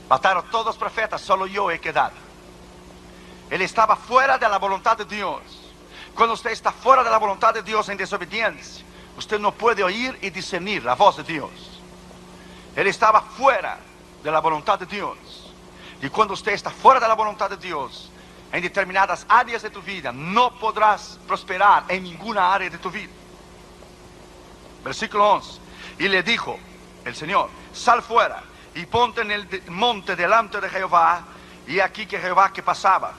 Mataron todos los profetas, solo yo he quedado. Él estaba fuera de la voluntad de Dios. Cuando usted está fuera de la voluntad de Dios en desobediencia, usted no puede oír y discernir la voz de Dios. Él estaba fuera de la voluntad de Dios. Y cuando usted está fuera de la voluntad de Dios, en determinadas áreas de tu vida, no podrás prosperar en ninguna área de tu vida. Versículo 11. Y le dijo el Señor: sal fuera y ponte en el monte delante de Jehová. Y aquí que Jehová que pasaba,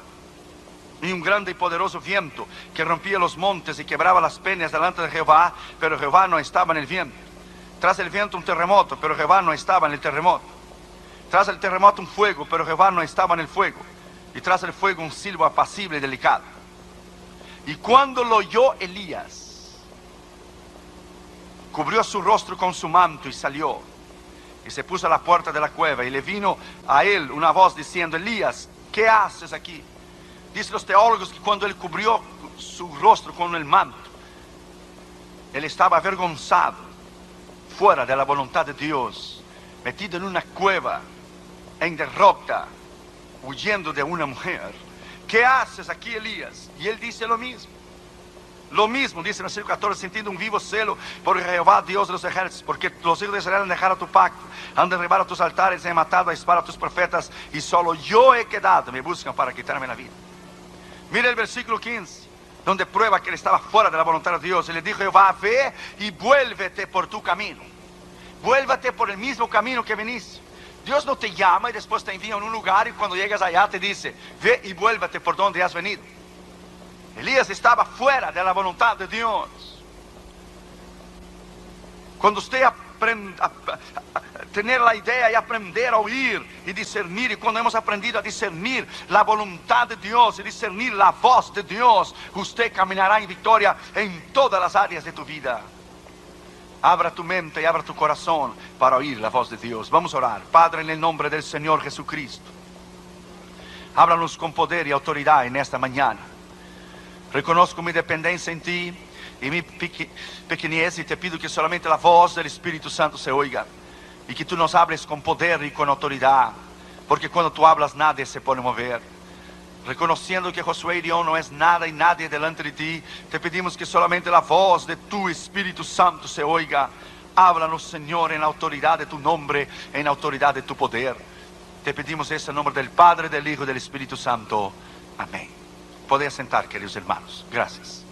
y un grande y poderoso viento que rompía los montes y quebraba las peñas delante de Jehová, pero Jehová no estaba en el viento. Tras el viento un terremoto, pero Jehová no estaba en el terremoto. Tras el terremoto un fuego, pero Jehová no estaba en el fuego. Y tras el fuego un silbo apacible y delicado. Y cuando lo oyó Elías, cubrió su rostro con su manto y salió. Y se puso a la puerta de la cueva, y le vino a él una voz diciendo: Elías, ¿qué haces aquí? Dicen los teólogos que cuando él cubrió su rostro con el manto, él estaba avergonzado, fuera de la voluntad de Dios, metido en una cueva, en derrota, huyendo de una mujer. ¿Qué haces aquí, Elías? Y él dice lo mismo. Lo mismo dice en el versículo 14: sintiendo un vivo celo por Jehová, Dios de los ejércitos, porque los hijos de Israel han dejado tu pacto, han derribado tus altares, han matado a espada a tus profetas, y solo yo he quedado, me buscan para quitarme la vida. Mira el versículo 15, donde prueba que él estaba fuera de la voluntad de Dios. Y le dijo Jehová: ve y vuélvete por tu camino. Vuélvete por el mismo camino que veniste. Dios no te llama y después te envía en un lugar, y cuando llegas allá te dice: ve y vuélvete por donde has venido. Elías estaba fuera de la voluntad de Dios. Cuando usted aprende a tener la idea y aprender a oír y discernir, y cuando hemos aprendido a discernir la voluntad de Dios y discernir la voz de Dios, usted caminará en victoria en todas las áreas de tu vida. Abra tu mente y abra tu corazón para oír la voz de Dios. Vamos a orar. Padre, en el nombre del Señor Jesucristo, háblanos con poder y autoridad en esta mañana. Reconozco mi dependencia en ti y mi pequeñez, y te pido que solamente la voz del Espíritu Santo se oiga, y que tú nos hables con poder y con autoridad, porque cuando tú hablas nadie se puede mover. Reconociendo que Josué y yo no es nada y nadie delante de ti, te pedimos que solamente la voz de tu Espíritu Santo se oiga. Háblanos, Señor, en la autoridad de tu nombre, en la autoridad de tu poder. Te pedimos eso en nombre del Padre, del Hijo y del Espíritu Santo. Amén. Podéis sentar, queridos hermanos. Gracias.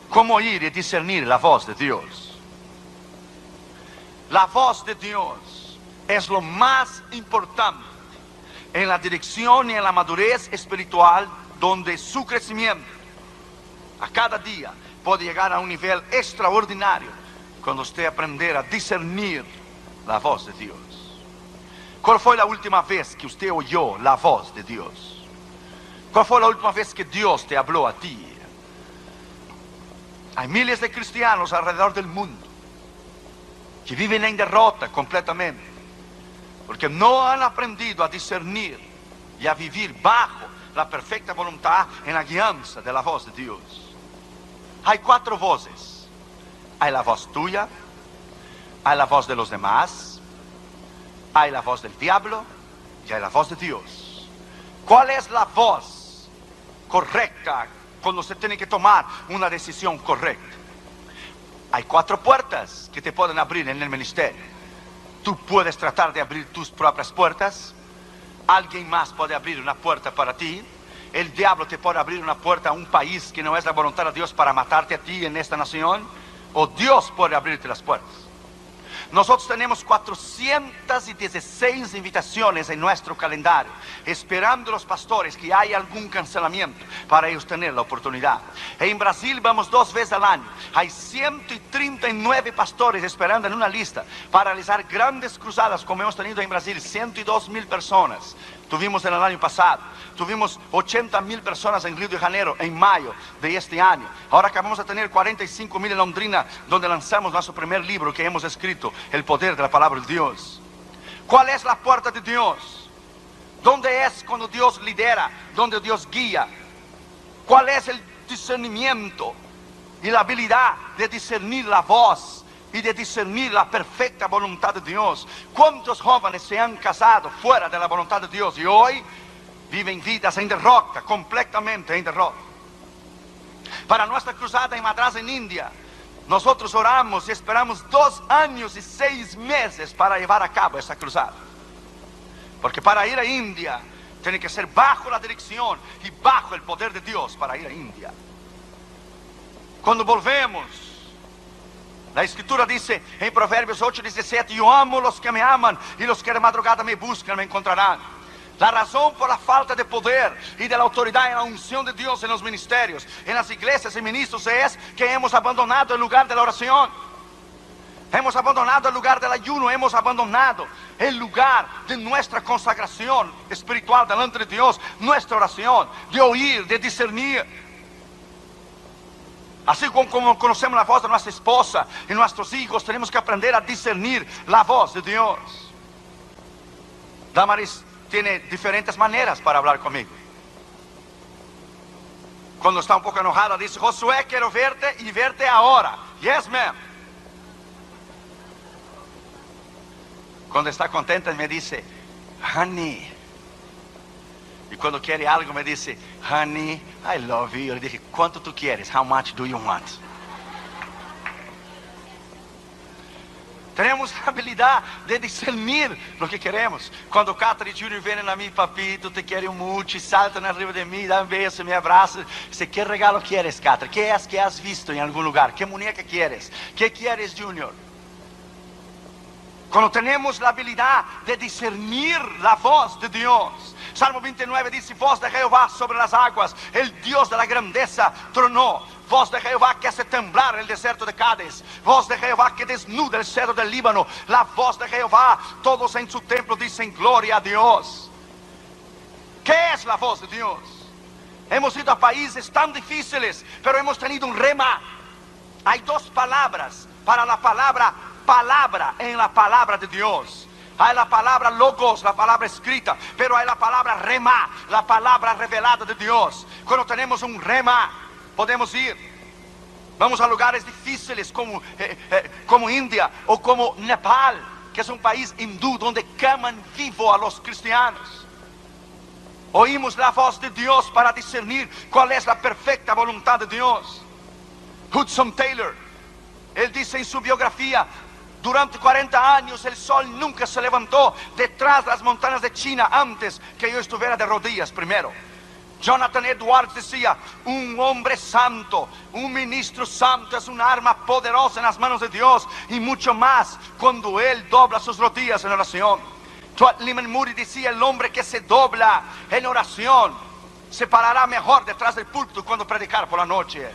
¿Cómo oír y discernir la voz de Dios? La voz de Dios es lo más importante en la dirección y en la madurez espiritual, donde su crecimiento a cada día puede llegar a un nivel extraordinario cuando usted aprender a discernir la voz de Dios. ¿Cuál fue la última vez que usted oyó la voz de Dios? ¿Cuál fue la última vez que Dios te habló a ti? Hay miles de cristianos alrededor del mundo que viven en derrota completamente, porque no han aprendido a discernir y a vivir bajo la perfecta voluntad en la guianza de la voz de Dios. Hay 4 voces. Hay la voz tuya, hay la voz de los demás, hay la voz del diablo y hay la voz de Dios. ¿Cuál es la voz correcta cuando se tiene que tomar una decisión correcta? Hay 4 puertas que te pueden abrir en el ministerio. Tú puedes tratar de abrir tus propias puertas. Alguien más puede abrir una puerta para ti. El diablo te puede abrir una puerta a un país que no es la voluntad de Dios para matarte a ti en esta nación. O Dios puede abrirte las puertas. Nosotros tenemos 416 invitaciones en nuestro calendario, esperando los pastores que haya algún cancelamiento para ellos tener la oportunidad. En Brasil vamos 2 veces al año. Hay 139 pastores esperando en una lista para realizar grandes cruzadas, como hemos tenido en Brasil, 102,000 personas. Tuvimos en el año pasado. Tuvimos 80,000 personas en Río de Janeiro en mayo de este año. Ahora acabamos de tener 45,000 en Londrina, donde lanzamos nuestro primer libro que hemos escrito, El poder de la palabra de Dios. ¿Cuál es la puerta de Dios? ¿Dónde es cuando Dios lidera? ¿Dónde Dios guía? ¿Cuál es el discernimiento y la habilidad de discernir la voz y de discernir la perfecta voluntad de Dios. ¿Cuántos jóvenes se han casado fuera de la voluntad de Dios y hoy viven vidas en derrota, completamente en derrota? Para nuestra cruzada en Madras, en India, nosotros oramos y esperamos 2 años y 6 meses para llevar a cabo esa cruzada. Porque para ir a India tiene que ser bajo la dirección y bajo el poder de Dios para ir a India. Cuando volvemos, la escritura dice en Proverbios 8:17, yo amo los que me aman y los que de madrugada me buscan me encontrarán. La razón por la falta de poder y de la autoridad en la unción de Dios en los ministerios, en las iglesias y ministros, es que hemos abandonado el lugar de la oración. Hemos abandonado el lugar del ayuno, hemos abandonado el lugar de nuestra consagración espiritual delante de Dios, nuestra oración, de oír, de discernir. Así como conocemos la voz de nuestra esposa y nuestros hijos, tenemos que aprender a discernir la voz de Dios. Damaris tiene diferentes maneras para hablar conmigo. Cuando está un poco enojada, dice, Josué, quiero verte y verte ahora. Yes, ma'am. Cuando está contenta me dice, honey. Y cuando quiere algo me dice, honey, I love you. Yo le dije, ¿cuánto tú quieres? How much do you want? Tenemos la habilidad de discernir lo que queremos. Cuando Catherine y Junior vienen a mí, papito, te quiero mucho, y saltan arriba de mí, dan un beso, me abrazan. Dice, ¿qué regalo quieres, Catherine? ¿Qué es que has visto en algún lugar? ¿Qué muñeca quieres? ¿Qué quieres, Junior? Cuando tenemos la habilidad de discernir la voz de Dios. Salmo 29 dice, voz de Jehová sobre las aguas, el Dios de la grandeza tronó. Voz de Jehová que hace temblar el desierto de Cádiz. Voz de Jehová que desnuda el cedro del Líbano. La voz de Jehová, todos en su templo dicen gloria a Dios. ¿Qué es la voz de Dios? Hemos ido a países tan difíciles, pero hemos tenido un rema. Hay 2 palabras para la palabra en la palabra de Dios. Hay la palabra logos, la palabra escrita, pero hay la palabra rema, la palabra revelada de Dios. Cuando tenemos un rema, podemos ir. Vamos a lugares difíciles como India o como Nepal, que es un país hindú donde queman vivo a los cristianos. Oímos la voz de Dios para discernir cuál es la perfecta voluntad de Dios. Hudson Taylor, él dice en su biografía, durante 40 años el sol nunca se levantó detrás de las montañas de China antes que yo estuviera de rodillas primero. Jonathan Edwards decía, un hombre santo, un ministro santo es un arma poderosa en las manos de Dios, y mucho más cuando él dobla sus rodillas en oración. Stuart Lyman Moody decía, el hombre que se dobla en oración se parará mejor detrás del púlpito cuando predicar por la noche.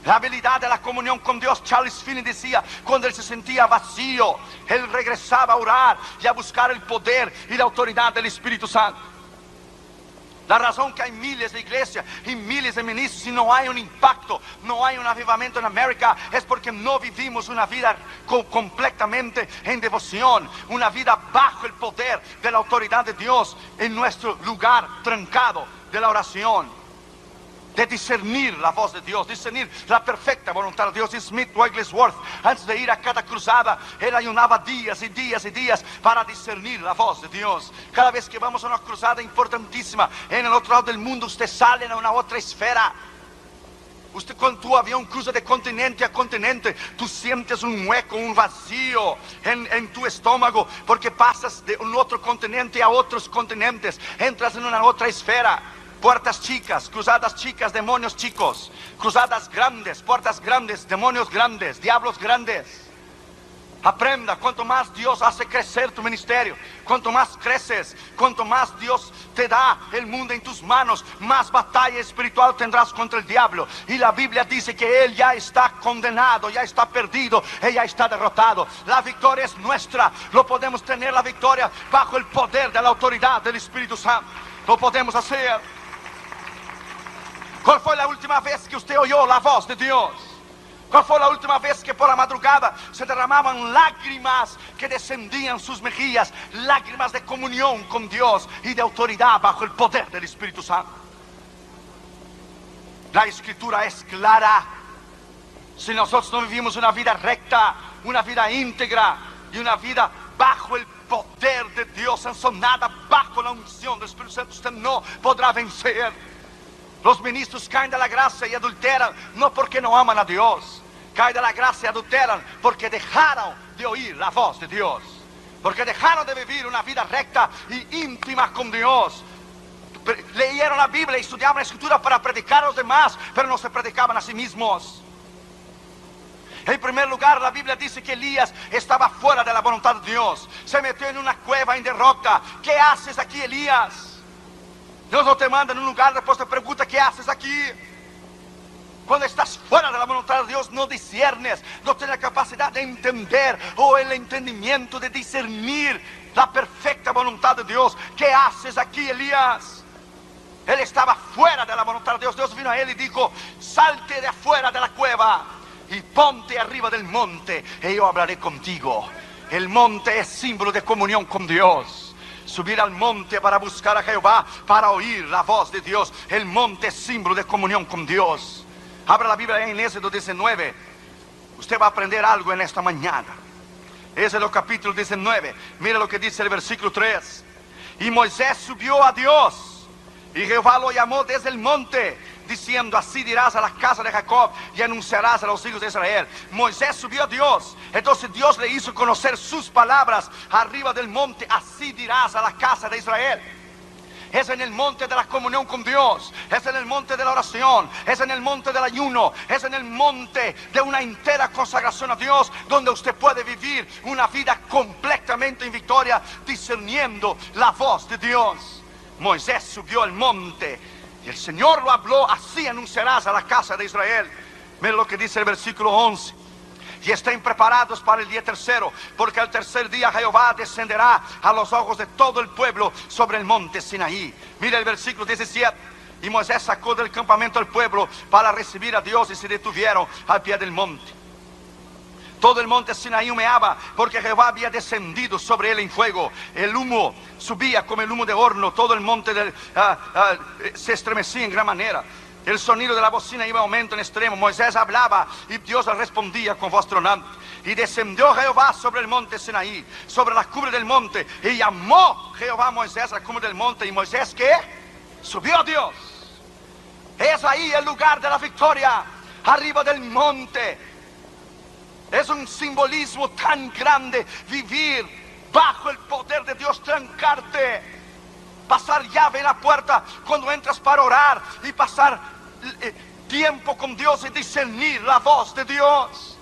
La habilidad de la comunión con Dios, Charles Finney decía, cuando él se sentía vacío, él regresaba a orar y a buscar el poder y la autoridad del Espíritu Santo. La razón que hay miles de iglesias y miles de ministros y no hay un impacto, no hay un avivamiento en América, es porque no vivimos una vida completamente en devoción, una vida bajo el poder de la autoridad de Dios en nuestro lugar trancado de la oración. De discernir la voz de Dios, discernir la perfecta voluntad de Dios. Y Smith Wigglesworth, antes de ir a cada cruzada, él ayunaba días y días y días para discernir la voz de Dios. Cada vez que vamos a una cruzada importantísima en el otro lado del mundo, usted sale a una otra esfera. Usted, con tu avión cruza de continente a continente, tú sientes un hueco, un vacío en tu estómago, porque pasas de un otro continente a otros continentes, entras en una otra esfera. Puertas chicas, cruzadas chicas, demonios chicos. Cruzadas grandes, puertas grandes, demonios grandes, diablos grandes. Aprenda, cuanto más Dios hace crecer tu ministerio, cuanto más creces, cuanto más Dios te da el mundo en tus manos, más batalla espiritual tendrás contra el diablo. Y la Biblia dice que él ya está condenado, ya está perdido, él ya está derrotado. La victoria es nuestra, lo podemos tener la victoria bajo el poder de la autoridad del Espíritu Santo. Lo podemos hacer. ¿Cuál fue la última vez que usted oyó la voz de Dios? ¿Cuál fue la última vez que por la madrugada se derramaban lágrimas que descendían sus mejillas? Lágrimas de comunión con Dios y de autoridad bajo el poder del Espíritu Santo. La Escritura es clara. si nosotros no vivimos una vida recta, una vida íntegra y una vida bajo el poder de Dios, sazonada bajo la unción del Espíritu Santo, usted no podrá vencer. Los ministros caen de la gracia y adulteran, no porque no aman a Dios. Caen de la gracia y adulteran porque dejaron de oír la voz de Dios, porque dejaron de vivir una vida recta y íntima con Dios. Leyeron la Biblia y estudiaban la Escritura para predicar a los demás, pero no se predicaban a sí mismos. En primer lugar, la Biblia dice que Elías estaba fuera de la voluntad de Dios. Se metió en una cueva en derrota. ¿Qué haces aquí, Elías? Dios no te manda en un lugar, después te pregunta: ¿qué haces aquí? Cuando estás fuera de la voluntad de Dios, no discernes, no tienes la capacidad de entender o el entendimiento de discernir la perfecta voluntad de Dios. ¿Qué haces aquí, Elías? Él estaba fuera de la voluntad de Dios. Dios vino a él y dijo: salte de afuera de la cueva y ponte arriba del monte y yo hablaré contigo. El monte es símbolo de comunión con Dios. Subir al monte para buscar a Jehová, para oír la voz de Dios. El monte es símbolo de comunión con Dios. Abra la Biblia en Éxodo 19. Usted va a aprender algo en esta mañana. Éxodo capítulo 19. Mira lo que dice el versículo 3. Y Moisés subió a Dios, y Jehová lo llamó desde el monte, diciendo: así dirás a la casa de Jacob y anunciarás a los hijos de Israel. Moisés subió a Dios, entonces Dios le hizo conocer sus palabras arriba del monte. Así dirás a la casa de Israel. Es en el monte de la comunión con Dios, es en el monte de la oración, es en el monte del ayuno, es en el monte de una entera consagración a Dios, donde usted puede vivir una vida completamente en victoria, discerniendo la voz de Dios. Moisés subió al monte y el Señor lo habló: así anunciarás a la casa de Israel. Mira lo que dice el versículo 11. Y estén preparados para el día tercero, porque al tercer día Jehová descenderá a los ojos de todo el pueblo sobre el monte Sinaí. Mira el versículo 17. Y Moisés sacó del campamento al pueblo para recibir a Dios, y se detuvieron al pie del monte. Todo el monte Sinaí humeaba, porque Jehová había descendido sobre él en fuego. El humo subía como el humo de horno. Todo el monte se estremecía en gran manera. El sonido de la bocina iba en aumento en extremo. Moisés hablaba y Dios le respondía con voz tronante. Y descendió Jehová sobre el monte Sinaí, sobre la cumbre del monte, y llamó Jehová a Moisés a la cumbre del monte. Y Moisés, ¿qué? Subió a Dios. Es ahí el lugar de la victoria, arriba del monte. Es un simbolismo tan grande vivir bajo el poder de Dios, trancarte, pasar llave en la puerta cuando entras para orar y pasar tiempo con Dios y discernir la voz de Dios.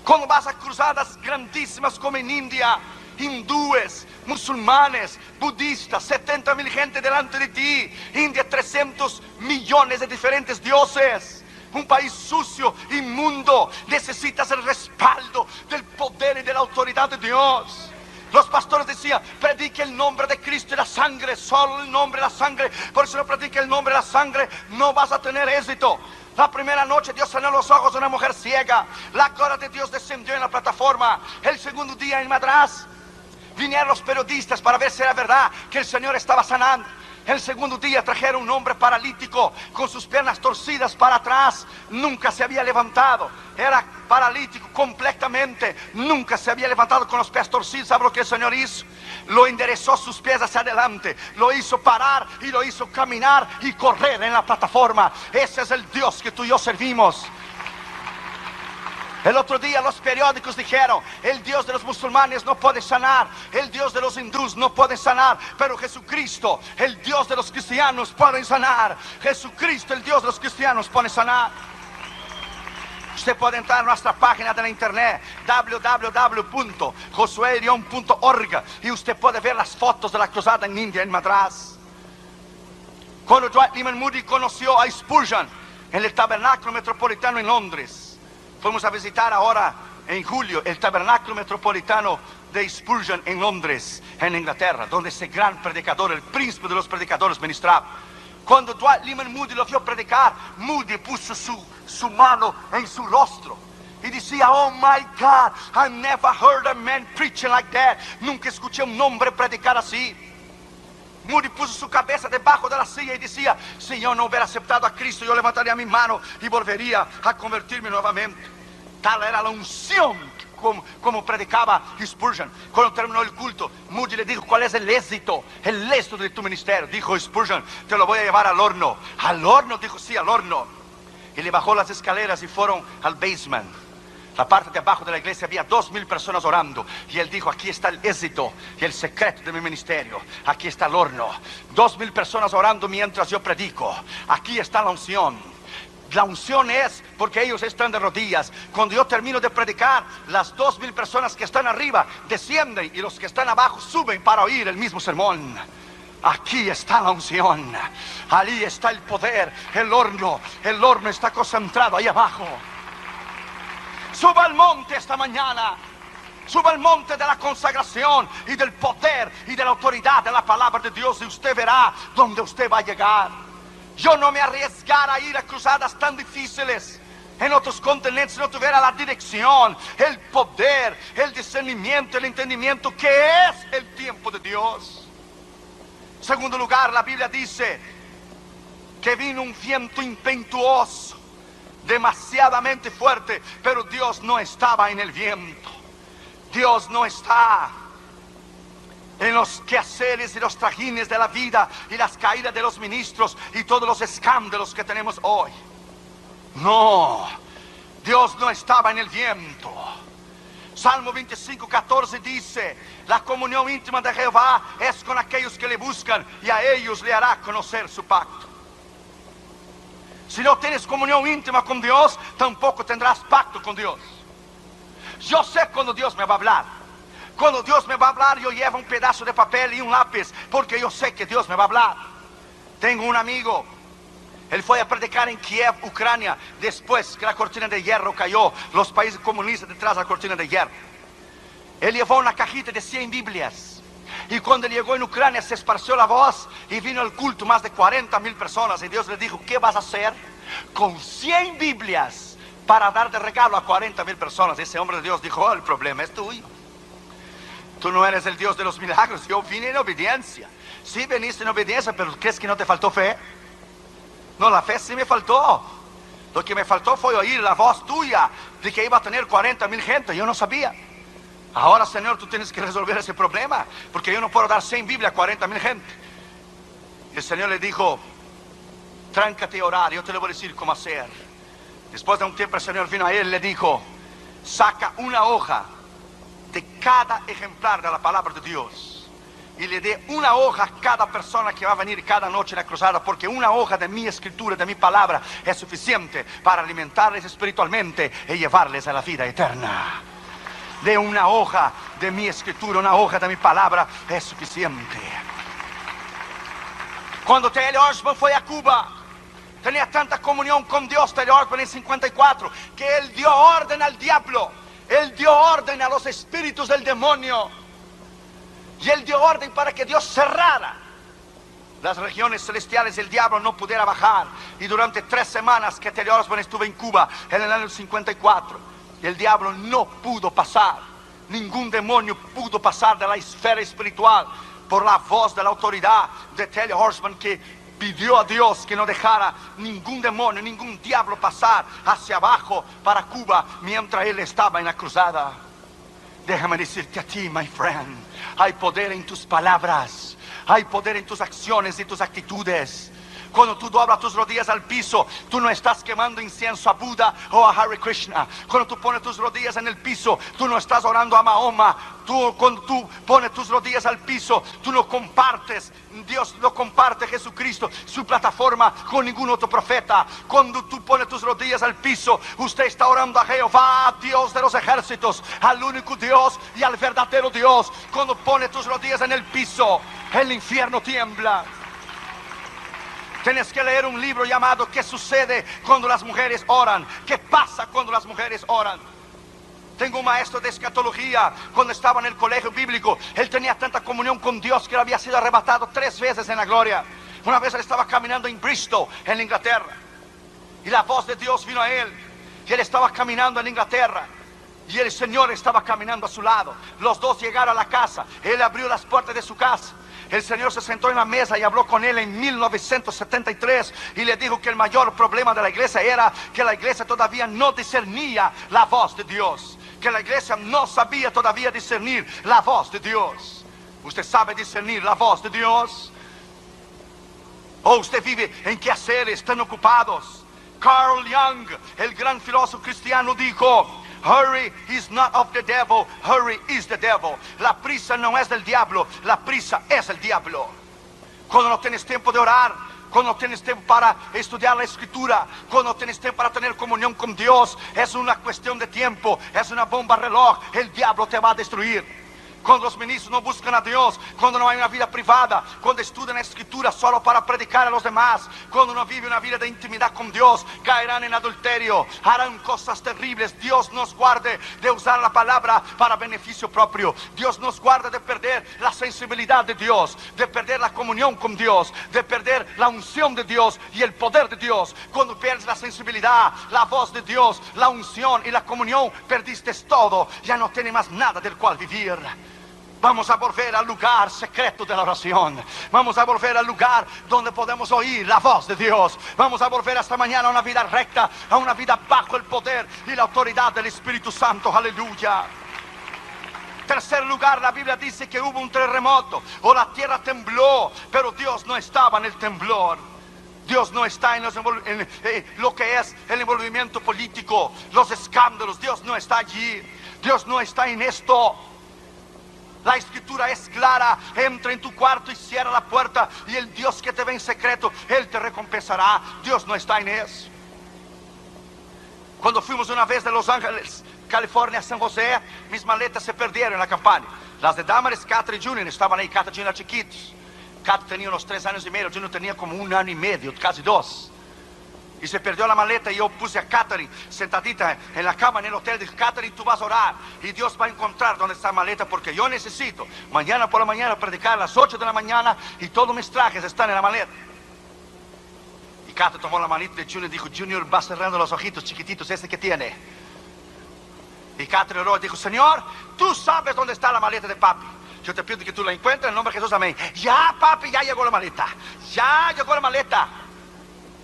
Cuando vas a cruzadas grandísimas como en India, hindúes, musulmanes, budistas, 70,000 gente delante de ti. India, 300 millones de diferentes dioses. Un país sucio, inmundo. Necesitas el respaldo del poder y de la autoridad de Dios. Los pastores decían: predique el nombre de Cristo y la sangre, solo el nombre y la sangre. Por eso no predique el nombre y la sangre, no vas a tener éxito. La primera noche Dios sanó los ojos de una mujer ciega. La gloria de Dios descendió en la plataforma. El segundo día en Madras vinieron los periodistas para ver si era verdad que el Señor estaba sanando. El segundo día trajeron un hombre paralítico con sus piernas torcidas para atrás. Nunca se había levantado. Era paralítico completamente. Nunca se había levantado con los pies torcidos. ¿Sabe lo que el Señor hizo? Lo enderezó sus pies hacia adelante. Lo hizo parar y lo hizo caminar y correr en la plataforma. Ese es el Dios que tú y yo servimos. El otro día los periódicos dijeron: el Dios de los musulmanes no puede sanar, el Dios de los hindús no puede sanar, pero Jesucristo, el Dios de los cristianos, puede sanar. Jesucristo, el Dios de los cristianos, puede sanar. Usted puede entrar a nuestra página de la internet www.josuelion.org y usted puede ver las fotos de la cruzada en India, en Madras. Cuando Dwight Lyman Moody conoció a Spurgeon en el Tabernáculo Metropolitano en Londres, fuimos a visitar ahora en julio el Tabernáculo Metropolitano de Spurgeon en Londres, en Inglaterra, donde ese gran predicador, el príncipe de los predicadores, ministraba. Cuando Dwight Lyman Moody lo vio predicar, Moody puso su mano en su rostro y decía: oh my God, I never heard a man preaching like that. Nunca escuché un hombre predicar así. Moody puso su cabeza debajo de la silla y decía: si yo no hubiera aceptado a Cristo, yo levantaría mi mano y volvería a convertirme nuevamente. Tal era la unción, como predicaba Spurgeon. Cuando terminó el culto, Moody le dijo: ¿cuál es el éxito de tu ministerio? Dijo Spurgeon: te lo voy a llevar al horno. ¿Al horno? Dijo: sí, al horno. Y le bajó las escaleras y fueron al basement. La parte de abajo de la iglesia había 2000 personas orando. Y él dijo: aquí está el éxito y el secreto de mi ministerio. Aquí está el horno. 2000 personas orando mientras yo predico. Aquí está la unción. La unción es porque ellos están de rodillas. Cuando yo termino de predicar, las 2000 personas que están arriba descienden y los que están abajo suben para oír el mismo sermón. Aquí está la unción. Allí está el poder. El horno está concentrado ahí abajo. Suba al monte esta mañana. Suba al monte de la consagración y del poder y de la autoridad de la palabra de Dios, y usted verá dónde usted va a llegar. Yo no me arriesgara a ir a cruzadas tan difíciles en otros continentes si no tuviera la dirección, el poder, el discernimiento, el entendimiento que es el tiempo de Dios. En segundo lugar, la Biblia dice que vino un viento impetuoso, demasiadamente fuerte, pero Dios no estaba en el viento. Dios no está en los quehaceres y los trajines de la vida y las caídas de los ministros y todos los escándalos que tenemos hoy. No, Dios no estaba en el viento. Salmo 25:14 dice: la comunión íntima de Jehová es con aquellos que le buscan, y a ellos le hará conocer su pacto. Si no tienes comunión íntima con Dios, tampoco tendrás pacto con Dios. Yo sé cuando Dios me va a hablar. Cuando Dios me va a hablar, yo llevo un pedazo de papel y un lápiz, porque yo sé que Dios me va a hablar. Tengo un amigo, él fue a predicar en Kiev, Ucrania, después que la cortina de hierro cayó, los países comunistas detrás de la cortina de hierro. Él llevó una cajita de 100 Biblias, y cuando llegó en Ucrania se esparció la voz y vino al culto más de 40,000 personas, y Dios le dijo: ¿qué vas a hacer con 100 Biblias para dar de regalo a 40,000 personas? Ese hombre de Dios dijo: oh, el problema es tuyo. Tú no eres el Dios de los milagros. Yo vine en obediencia. Sí, veniste en obediencia, pero ¿crees que no te faltó fe? No, la fe sí me faltó. Lo que me faltó fue oír la voz tuya de que iba a tener 40,000 gente. Yo no sabía. Ahora, Señor, tú tienes que resolver ese problema, porque yo no puedo dar 100 Biblias a 40,000 gente. El Señor le dijo: tráncate a orar, yo te lo voy a decir cómo hacer. Después de un tiempo el Señor vino a él y le dijo: saca una hoja de cada ejemplar de la palabra de Dios y le dé una hoja a cada persona que va a venir cada noche en la cruzada, porque una hoja de mi escritura, de mi palabra, es suficiente para alimentarles espiritualmente y llevarles a la vida eterna. De una hoja de mi escritura, una hoja de mi palabra es suficiente. Cuando T.L. Osborne fue a Cuba, tenía tanta comunión con Dios, T.L. Osborne en 54, que él dio orden al diablo. Él dio orden a los espíritus del demonio. Y él dio orden para que Dios cerrara las regiones celestiales, el diablo no pudiera bajar. Y durante 3 semanas que T.L. Osborne estuvo en Cuba, en el año 54, el diablo no pudo pasar. Ningún demonio pudo pasar de la esfera espiritual por la voz de la autoridad de T.L. Osborne, que pidió a Dios que no dejara ningún demonio, ningún diablo pasar hacia abajo para Cuba mientras él estaba en la cruzada. Déjame decirte a ti, my friend, hay poder en tus palabras, hay poder en tus acciones y tus actitudes. Cuando tú doblas tus rodillas al piso, tú no estás quemando incienso a Buda o a Hare Krishna. Cuando tú pones tus rodillas en el piso, tú no estás orando a Mahoma. Cuando tú pones tus rodillas al piso, tú no compartes, Dios no comparte Jesucristo, su plataforma, con ningún otro profeta. Cuando tú pones tus rodillas al piso, usted está orando a Jehová, a Dios de los ejércitos, al único Dios y al verdadero Dios. Cuando pones tus rodillas en el piso, el infierno tiembla. Tienes que leer un libro llamado ¿Qué sucede cuando las mujeres oran? ¿Qué pasa cuando las mujeres oran? Tengo un maestro de escatología. Cuando estaba en el colegio bíblico, él tenía tanta comunión con Dios que él había sido arrebatado 3 veces en la gloria. Una vez él estaba caminando en Bristol, en Inglaterra, y la voz de Dios vino a él. Y él estaba caminando en Inglaterra, Y el Señor estaba caminando a su lado. Los dos llegaron a la casa. Él abrió las puertas de su casa. El Señor se sentó en la mesa y habló con él en 1973 y le dijo que el mayor problema de la iglesia era que la iglesia todavía no discernía la voz de Dios, que la iglesia no sabía todavía discernir la voz de Dios. ¿Usted sabe discernir la voz de Dios? ¿O usted vive en quehaceres tan ocupados? Carl Jung, el gran filósofo cristiano, dijo: hurry is not of the devil, hurry is the devil. La prisa no es del diablo, la prisa es el diablo. Cuando no tienes tiempo de orar, cuando no tienes tiempo para estudiar la escritura, cuando no tienes tiempo para tener comunión con Dios, es una cuestión de tiempo, es una bomba reloj. El diablo te va a destruir. Cuando los ministros no buscan a Dios, cuando no hay una vida privada, cuando estudian la escritura solo para predicar a los demás, cuando no vive una vida de intimidad con Dios, caerán en adulterio, harán cosas terribles. Dios nos guarde de usar la palabra para beneficio propio. Dios nos guarde de perder la sensibilidad de Dios, de perder la comunión con Dios, de perder la unción de Dios y el poder de Dios. Cuando pierdes la sensibilidad, la voz de Dios, la unción y la comunión, perdiste todo. Ya no tienes más nada del cual vivir. Vamos a volver al lugar secreto de la oración. Vamos a volver al lugar donde podemos oír la voz de Dios. Vamos a volver esta mañana a una vida recta, a una vida bajo el poder y la autoridad del Espíritu Santo. Aleluya. Tercer lugar, la Biblia dice que hubo un terremoto o la tierra tembló, pero Dios no estaba en el temblor. Dios no está en lo que es el envolvimiento político, los escándalos. Dios no está allí. Dios no está en esto. La escritura es clara: entra en tu cuarto y cierra la puerta, y el Dios que te ve en secreto, Él te recompensará. Dios no está en eso. Cuando fuimos una vez de Los Ángeles, California, a San José, mis maletas se perdieron en la campaña. Las de Damaris, Catherine y Junior estaban ahí. Catherine y Junior chiquitos. Catherine tenía unos 3 años y medio, Junior tenía como 1 año y medio, casi 2. Y se perdió la maleta y yo puse a Catherine sentadita en la cama en el hotel. Dije: Catherine, tú vas a orar y Dios va a encontrar dónde está la maleta, porque yo necesito mañana por la mañana predicar a las 8 de la mañana y todos mis trajes están en la maleta. Y Catherine tomó la manita de Junior y dijo: Junior va cerrando los ojitos chiquititos, ese que tiene. Y Catherine oró y dijo: Señor, tú sabes dónde está la maleta de papi. Yo te pido que tú la encuentres en el nombre de Jesús, amén. Ya, papi, ya llegó la maleta. Ya llegó la maleta.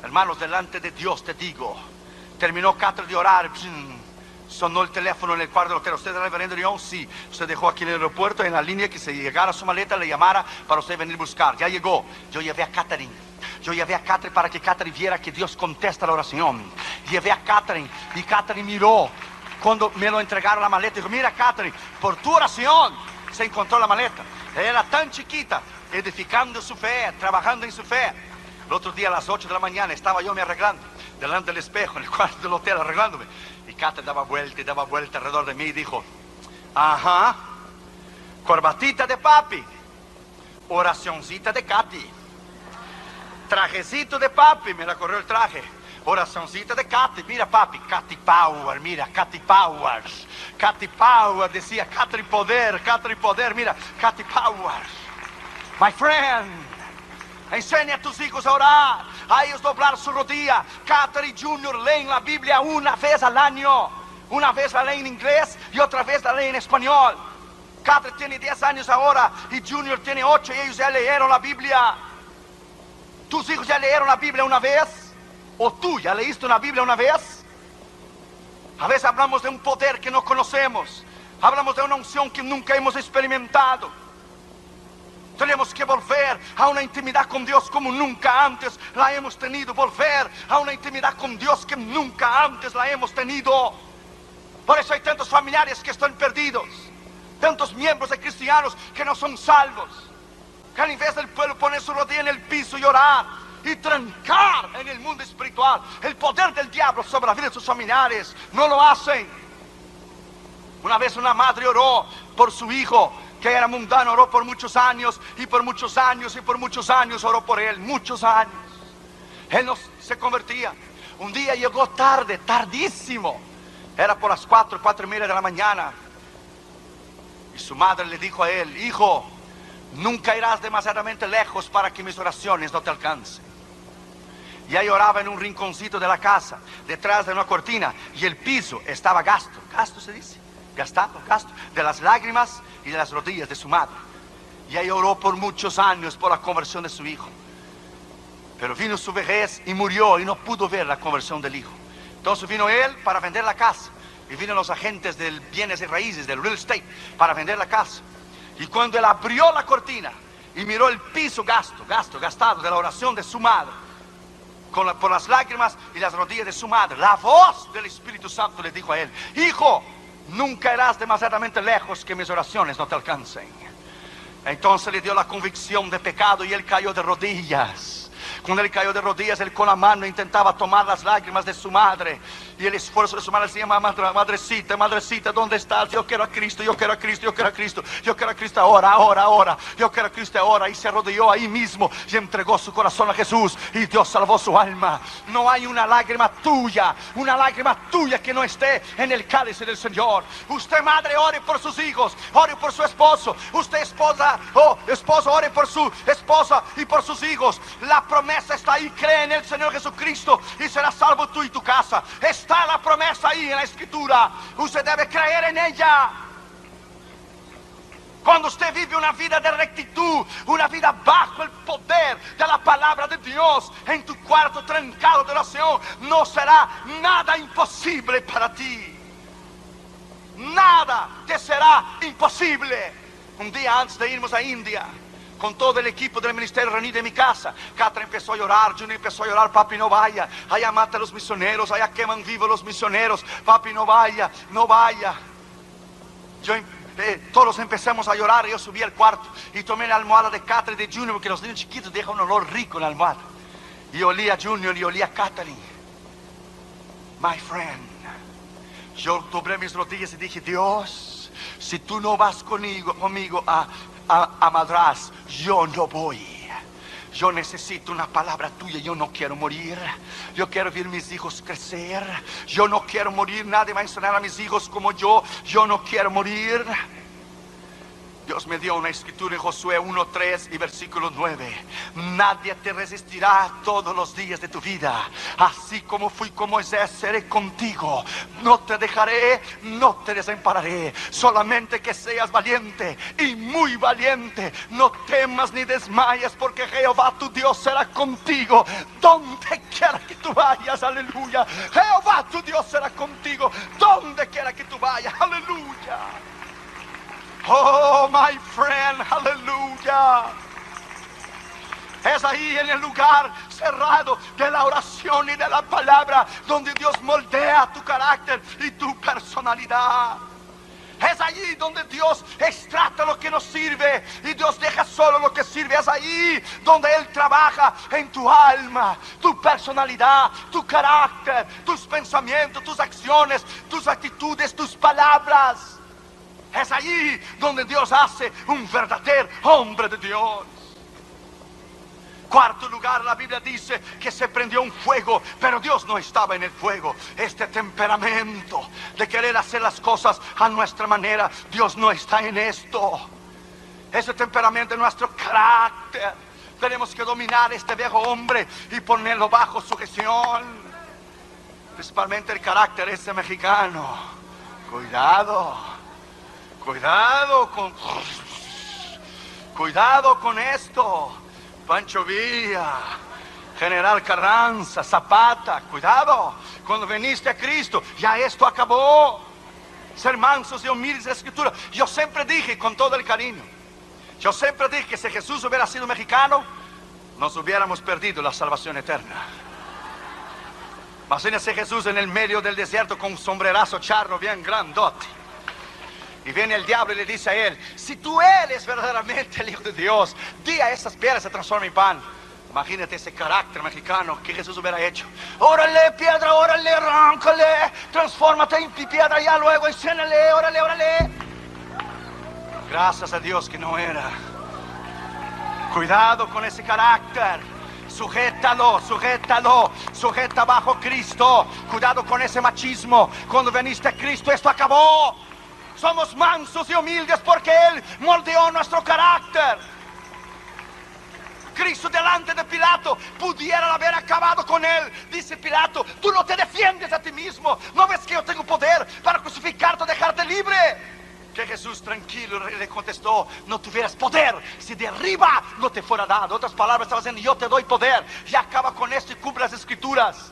Hermanos, delante de Dios te digo, terminó Catherine de orar, sonó el teléfono en el cuarto del hotel. ¿Usted es el reverendo León? Sí. Usted dejó aquí en el aeropuerto, en la línea, que se llegara su maleta, le llamara para usted venir a buscar. Ya llegó. Yo llevé a Catherine. Yo llevé a Catherine para que Catherine viera que Dios contesta la oración. Llevé a Catherine y Catherine miró. Cuando me lo entregaron la maleta, dijo: mira, Catherine, por tu oración se encontró la maleta. Ella era tan chiquita, edificando su fe, trabajando en su fe. El otro día a las 8 de la mañana estaba yo me arreglando delante del espejo en el cuarto del hotel, arreglándome. Y Catherine daba vuelta y daba vuelta alrededor de mí y dijo: ajá, corbatita de papi, oracioncita de Katy, trajecito de papi. Me la corrió el traje. Oracioncita de Katy. Mira, papi, Katy Power, mira, Katy Power. Katy Power, decía Catherine poder, mira, Katy Power. My friend, enseña a tus hijos a orar, a ellos doblar su rodilla. Catherine y Junior leen la Biblia una vez al año. Una vez la leen en inglés y otra vez la leen en español. Catherine tiene 10 años ahora y Junior tiene 8 y ellos ya leyeron la Biblia. ¿Tus hijos ya leyeron la Biblia una vez? ¿O tú ya leíste una Biblia una vez? A veces hablamos de un poder que no conocemos. Hablamos de una unción que nunca hemos experimentado. Tenemos que volver a una intimidad con Dios como nunca antes la hemos tenido. Volver a una intimidad con Dios que nunca antes la hemos tenido. Por eso hay tantos familiares que están perdidos. Tantos miembros de cristianos que no son salvos. Que en vez del pueblo poner su rodilla en el piso y orar y trancar en el mundo espiritual el poder del diablo sobre la vida de sus familiares, no lo hacen. Una vez una madre oró por su hijo que era mundano, oró por muchos años y por muchos años y por muchos años oró por él, muchos años. Él no se convertía. Un día llegó tarde, tardísimo. Era por las 4:30 de la mañana. Y su madre le dijo a él: hijo, nunca irás demasiadamente lejos para que mis oraciones no te alcancen. Y ahí oraba en un rinconcito de la casa, detrás de una cortina, y el piso estaba gasto se dice, gastado, gasto, de las lágrimas y de las rodillas de su madre. Y ella oró por muchos años por la conversión de su hijo. Pero vino su vejez y murió y no pudo ver la conversión del hijo. Entonces vino él para vender la casa. Y vino los agentes del bienes y raíces, del real estate, para vender la casa. Y cuando él abrió la cortina y miró el piso gastado de la oración de su madre, por las lágrimas y las rodillas de su madre, la voz del Espíritu Santo le dijo a él: hijo, nunca irás demasiadamente lejos que mis oraciones no te alcancen. Entonces le dio la convicción de pecado y él cayó de rodillas. Cuando él cayó de rodillas, él con la mano intentaba tomar las lágrimas de su madre. Y el esfuerzo de su madre se llama: madrecita, madrecita, ¿dónde estás? Yo quiero a Cristo, yo quiero a Cristo, yo quiero a Cristo, yo quiero a Cristo ahora, ahora, ahora. Yo quiero a Cristo ahora. Y se arrodilló ahí mismo y entregó su corazón a Jesús. Y Dios salvó su alma. No hay una lágrima tuya que no esté en el cáliz del Señor. Usted, madre, ore por sus hijos, ore por su esposo. Usted, esposa, esposo, ore por su esposa y por sus hijos. La promesa está ahí: cree en el Señor Jesucristo y serás salvo tú y tu casa. Está la promesa ahí en la Escritura. Usted debe creer en ella. Cuando usted vive una vida de rectitud, una vida bajo el poder de la palabra de Dios, en tu cuarto trancado de oración, no será nada imposible para ti. Nada te será imposible. Un día antes de irnos a India, con todo el equipo del ministerio reunido en mi casa, Catra empezó a llorar, Junior empezó a llorar: papi, no vaya, allá mata a los misioneros, allá queman vivos los misioneros, papi, no vaya, no vaya. Todos empezamos a llorar. Yo subí al cuarto y tomé la almohada de Catra y de Junior, porque los niños chiquitos dejan un olor rico en la almohada. Y olía a Junior y olía a Catherine. My friend, yo doblé mis rodillas y dije: Dios, si tú no vas conmigo a Madrás, yo no voy. Yo necesito una palabra tuya. Yo no quiero morir. Yo quiero ver mis hijos crecer. Yo no quiero morir. Nadie va a enseñar a mis hijos como yo. Yo no quiero morir. Dios me dio una escritura en Josué 1:3 y versículo 9. Nadie te resistirá todos los días de tu vida. Así como fui con Moisés, seré contigo. No te dejaré, no te desampararé. Solamente que seas valiente y muy valiente. No temas ni desmayes, porque Jehová tu Dios será contigo donde quiera que tú vayas. Aleluya. Jehová tu Dios será contigo donde quiera que tú vayas. Aleluya. Oh, my friend, aleluya. Es ahí en el lugar cerrado de la oración y de la palabra donde Dios moldea tu carácter y tu personalidad. Es allí donde Dios extracta lo que nos sirve y Dios deja solo lo que sirve. Es ahí donde Él trabaja en tu alma, tu personalidad, tu carácter, tus pensamientos, tus acciones, tus actitudes, tus palabras. Es allí donde Dios hace un verdadero hombre de Dios. Cuarto lugar, la Biblia dice que se prendió un fuego, pero Dios no estaba en el fuego. Este temperamento de querer hacer las cosas a nuestra manera, Dios no está en esto. Ese temperamento es nuestro carácter. Tenemos que dominar este viejo hombre y ponerlo bajo sujeción. Principalmente el carácter ese mexicano. Cuidado con esto. Pancho Villa, General Carranza, Zapata, cuidado. Cuando viniste a Cristo, ya esto acabó. Ser mansos y humildes de la Escritura. Yo siempre dije, con todo el cariño, yo siempre dije que si Jesús hubiera sido mexicano, nos hubiéramos perdido la salvación eterna. Imagínese Jesús en el medio del desierto con un sombrerazo charro bien grandote. Y viene el diablo y le dice a él: si tú eres verdaderamente el Hijo de Dios, di a estas piedras se transformen en pan. Imagínate ese carácter mexicano que Jesús hubiera hecho. Órale, piedra, órale, arráncale, transfórmate en piedra, ya luego enséñale, órale, órale. Gracias a Dios que no era. Cuidado con ese carácter. Sujétalo, sujeta bajo Cristo. Cuidado con ese machismo. Cuando viniste a Cristo, esto acabó. Somos mansos y humildes porque Él moldeó nuestro carácter. Cristo delante de Pilato, pudieran haber acabado con él. Dice Pilato: tú no te defiendes a ti mismo, ¿no ves que yo tengo poder para crucificarte o dejarte libre? Que Jesús tranquilo le contestó: no tuvieras poder si de arriba no te fuera dado. Otras palabras, estaba diciendo: yo te doy poder. Y acaba con esto y cumple las escrituras.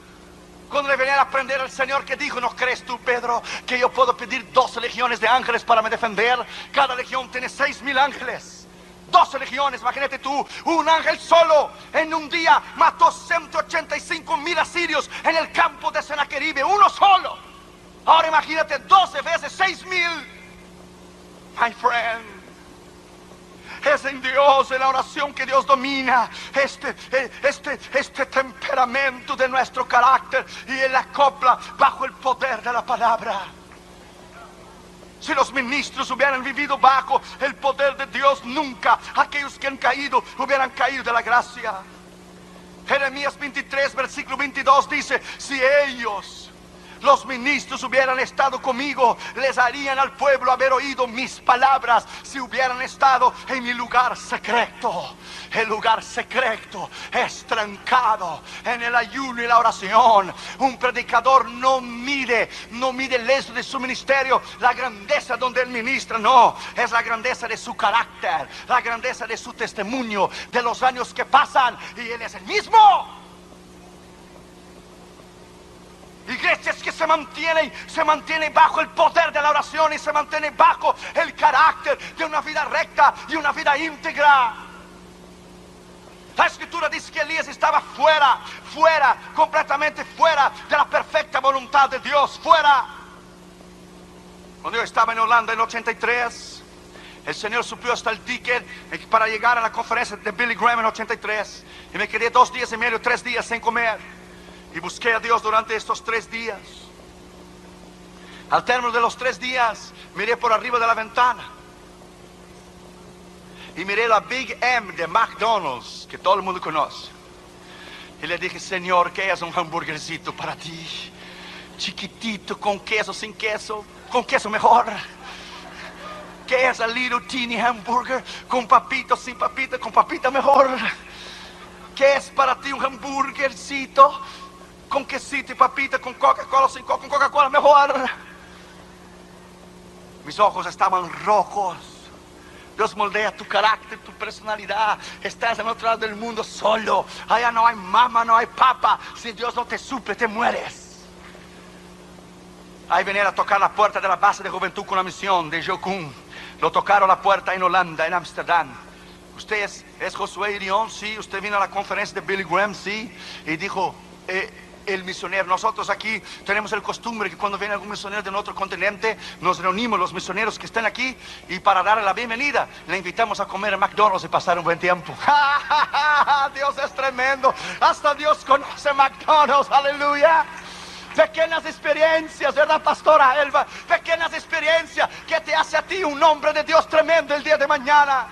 Cuando le venían a prender al Señor, que dijo: ¿no crees tú, Pedro, que yo puedo pedir 12 legiones de ángeles para me defender? Cada legión tiene 6,000 ángeles. 12 legiones, imagínate tú, un ángel solo en un día mató 185,000 asirios en el campo de Senaqueribe, uno solo. Ahora imagínate 12 veces 6,000. My friend, es en Dios, en la oración, que Dios domina este temperamento de nuestro carácter y Él acopla bajo el poder de la palabra. Si los ministros hubieran vivido bajo el poder de Dios, nunca aquellos que han caído hubieran caído de la gracia. Jeremías 23, versículo 22 dice: si ellos, los ministros, hubieran estado conmigo, les harían al pueblo haber oído mis palabras. Si hubieran estado en mi lugar secreto. El lugar secreto es trancado en el ayuno y la oración. Un predicador no mide el éxito de su ministerio, la grandeza donde él ministra, no, es la grandeza de su carácter, la grandeza de su testimonio, de los años que pasan, y él es el mismo. Iglesias que se mantienen bajo el poder de la oración y se mantienen bajo el carácter de una vida recta y una vida íntegra. La escritura dice que Elías estaba fuera, completamente fuera de la perfecta voluntad de Dios, fuera. Cuando yo estaba en Holanda en el 83, el Señor suplió hasta el ticket para llegar a la conferencia de Billy Graham en el 83, y me quedé 2 días y medio, 3 días sin comer. Y busqué a Dios durante estos 3 días. Al término de los 3 días, miré por arriba de la ventana y miré la Big M de McDonald's, que todo el mundo conoce. Y le dije: Señor, ¿qué es un hamburguercito para ti? Chiquitito, con queso, sin queso, con queso mejor. ¿Qué es a little teeny hamburger? Con papito, sin papita, con papita mejor. ¿Qué es para ti un hamburguercito? Con quesito y papita, con Coca-Cola, sin Coca, con Coca-Cola mejor. Mis ojos estaban rojos. Dios moldea tu carácter, tu personalidad. Estás en otro lado del mundo solo. Allá no hay mamá, no hay papá. Si Dios no te suple, te mueres. Ahí venían a tocar la puerta de la base de juventud con la misión de Jocum. Lo tocaron la puerta en Holanda, en Ámsterdam. Usted es Josué Irión, sí. Usted vino a la conferencia de Billy Graham, sí. Y dijo: el misionero, nosotros aquí tenemos el costumbre que cuando viene algún misionero de otro continente, nos reunimos los misioneros que están aquí, y para darle la bienvenida le invitamos a comer a McDonald's y pasar un buen tiempo. Dios es tremendo. Hasta Dios conoce McDonald's, aleluya. Pequeñas experiencias, ¿verdad, pastora Elba? Pequeñas experiencias que te hace a ti un hombre de Dios tremendo el día de mañana.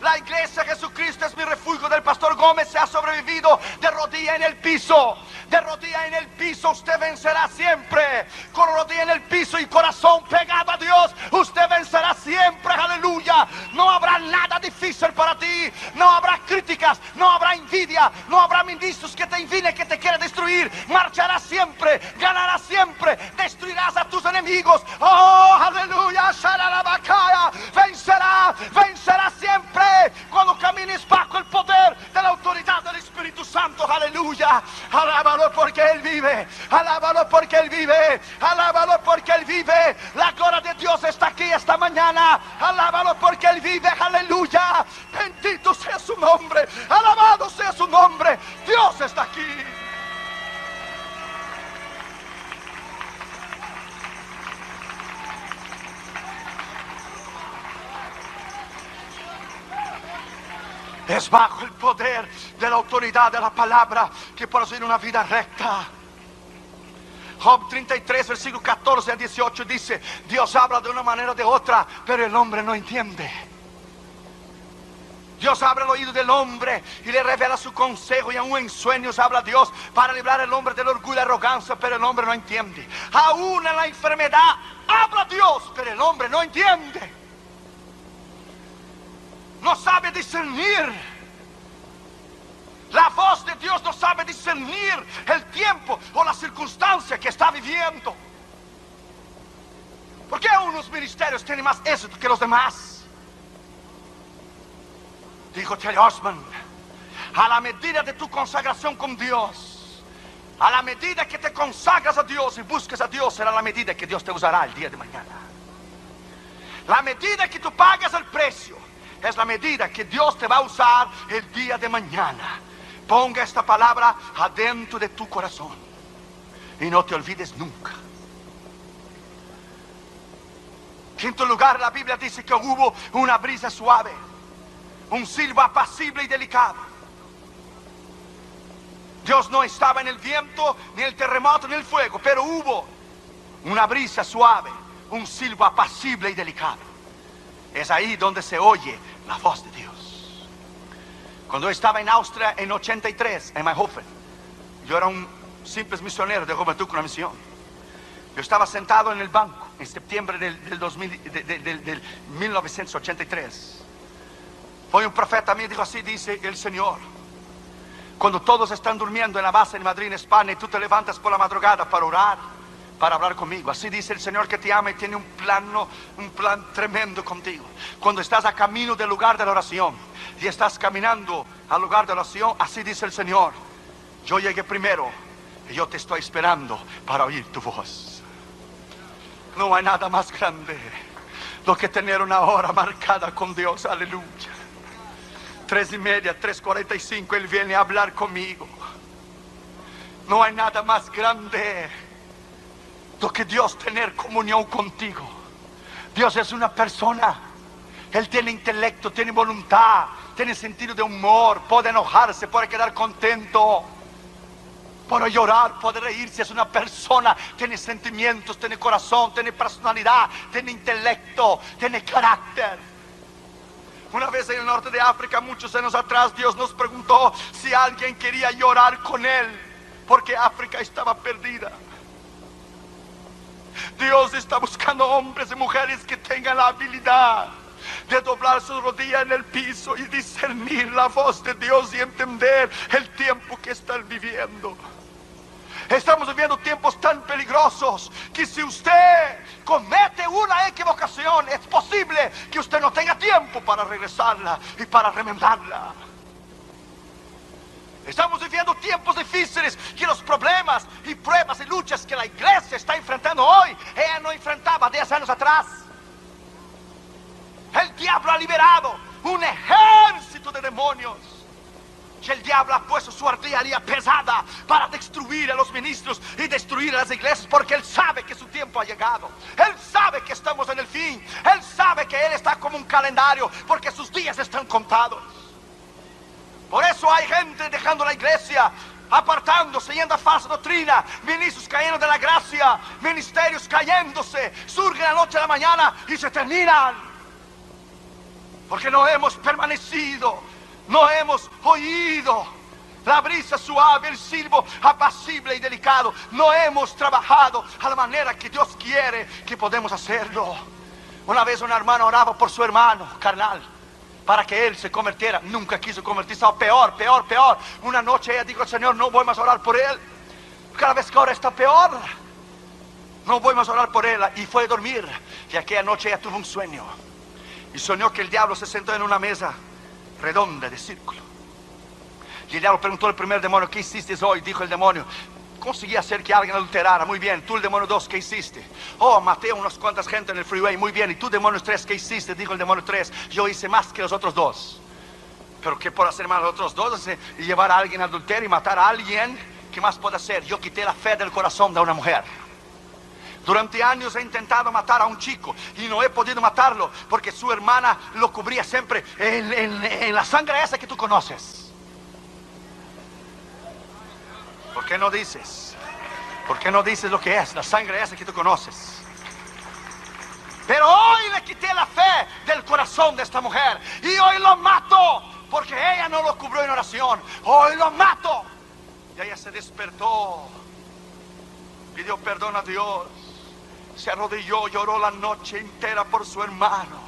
La iglesia Jesucristo es mi refugio del pastor Gómez se ha sobrevivido de rodilla en el piso. De rodilla en el piso usted vencerá siempre. Con rodilla en el piso y corazón pegado a Dios, usted vencerá siempre, aleluya. No habrá nada difícil para ti. No habrá críticas, no habrá envidia, no habrá ministros que te envidien, que te quieran destruir. Marcharás siempre, ganarás siempre, destruirás a tus enemigos. Oh, aleluya, Shararabakaya. Vencerá siempre. Cuando camines bajo el poder de la autoridad del Espíritu Santo, aleluya. Alábalo porque Él vive, alábalo porque Él vive, alábalo porque Él vive. La gloria de Dios está aquí esta mañana. Alábalo porque Él vive, aleluya. Bendito sea su nombre, alabado sea su nombre. Dios está aquí. Es bajo el poder de la autoridad de la palabra que podemos vivir una vida recta. Job 33, versículo 14 a 18 dice: Dios habla de una manera o de otra, pero el hombre no entiende. Dios abre el oído del hombre y le revela su consejo, y aún en sueños habla Dios para librar al hombre del orgullo y la arrogancia, pero el hombre no entiende. Aún en la enfermedad habla Dios, pero el hombre no entiende. No sabe discernir. porque Dios no sabe discernir el tiempo o la circunstancia que está viviendo. ¿Por qué unos ministerios tienen más éxito que los demás? Dijo Terry Osman, a la medida de tu consagración con Dios, a la medida que te consagras a Dios y busques a Dios, será la medida que Dios te usará el día de mañana. La medida que tú pagas el precio es la medida que Dios te va a usar el día de mañana. Ponga esta palabra adentro de tu corazón y no te olvides nunca. Quinto lugar, la Biblia dice que hubo una brisa suave, un silbo apacible y delicado. Dios no estaba en el viento, ni el terremoto, ni el fuego, pero hubo una brisa suave, un silbo apacible y delicado. Es ahí donde se oye la voz de Dios. Cuando estaba en Austria en 83, en Mayhofen, yo era un simple misionero de Juventud con una Misión. Yo estaba sentado en el banco en septiembre del 1983. Fue un profeta a mí y dijo: así dice el Señor, cuando todos están durmiendo en la base en Madrid, en España, y tú te levantas por la madrugada para orar, para hablar conmigo. Así dice el Señor que te ama y tiene un plan tremendo contigo. Cuando estás a camino del lugar de la oración y estás caminando al lugar de oración, así dice el Señor: yo llegué primero y yo te estoy esperando para oír tu voz. No hay nada más grande do que tener una hora marcada con Dios. Aleluya. 3:30, 3:45, Él viene a hablar conmigo. No hay nada más grande do que Dios tener comunión contigo. Dios es una persona. Él tiene intelecto, tiene voluntad, tiene sentido de humor, puede enojarse, puede quedar contento, puede llorar, puede reírse. Es una persona, tiene sentimientos, tiene corazón, tiene personalidad, tiene intelecto, tiene carácter. Una vez en el norte de África, muchos años atrás, Dios nos preguntó si alguien quería llorar con Él, porque África estaba perdida. Dios está buscando hombres y mujeres que tengan la habilidad de doblar sus rodillas en el piso y discernir la voz de Dios y entender el tiempo que están viviendo. Estamos viviendo tiempos tan peligrosos que si usted comete una equivocación, es posible que usted no tenga tiempo para regresarla y para remendarla. Estamos viviendo tiempos difíciles, que los problemas y pruebas y luchas que la iglesia está enfrentando hoy, ella no enfrentaba 10 años atrás. El diablo ha liberado un ejército de demonios. Y el diablo ha puesto su artillería pesada para destruir a los ministros y destruir a las iglesias, porque él sabe que su tiempo ha llegado. Él sabe que estamos en el fin. Él sabe que él está como un calendario, porque sus días están contados. Por eso hay gente dejando la iglesia, apartándose, yendo a falsa doctrina, ministros cayendo de la gracia, ministerios cayéndose, surgen la noche a la mañana y se terminan. Porque no hemos permanecido, no hemos oído la brisa suave, el silbo apacible y delicado. No hemos trabajado a la manera que Dios quiere que podemos hacerlo. Una vez una hermana oraba por su hermano carnal para que él se convirtiera. Nunca quiso convertirse. Peor. Una noche ella dijo: Señor, no voy más a orar por él. Cada vez que ahora está peor. No voy más a orar por él. Y fue a dormir. Y aquella noche ella tuvo un sueño. Y soñó que el diablo se sentó en una mesa redonda de círculo. Y el diablo preguntó al primer demonio: ¿qué hiciste hoy? Dijo el demonio: conseguí hacer que alguien adulterara. Muy bien. Tú, el demonio 2, ¿qué hiciste? Oh, maté a unas cuantas gente en el freeway. Muy bien. Y tú, demonio 3, ¿qué hiciste? Dijo el demonio 3: yo hice más que los otros dos. Pero ¿qué puedo hacer más los otros dos? Y llevar a alguien a adulterio y matar a alguien. ¿Qué más puedo hacer? Yo quité la fe del corazón de una mujer. Durante años he intentado matar a un chico y no he podido matarlo porque su hermana lo cubría siempre en la sangre esa que tú conoces. ¿Por qué no dices? ¿Por qué no dices lo que es la sangre esa que tú conoces? Pero hoy le quité la fe del corazón de esta mujer y hoy lo mato porque ella no lo cubrió en oración. Hoy lo mato. Y ella se despertó, pidió perdón a Dios, se arrodilló, lloró la noche entera por su hermano,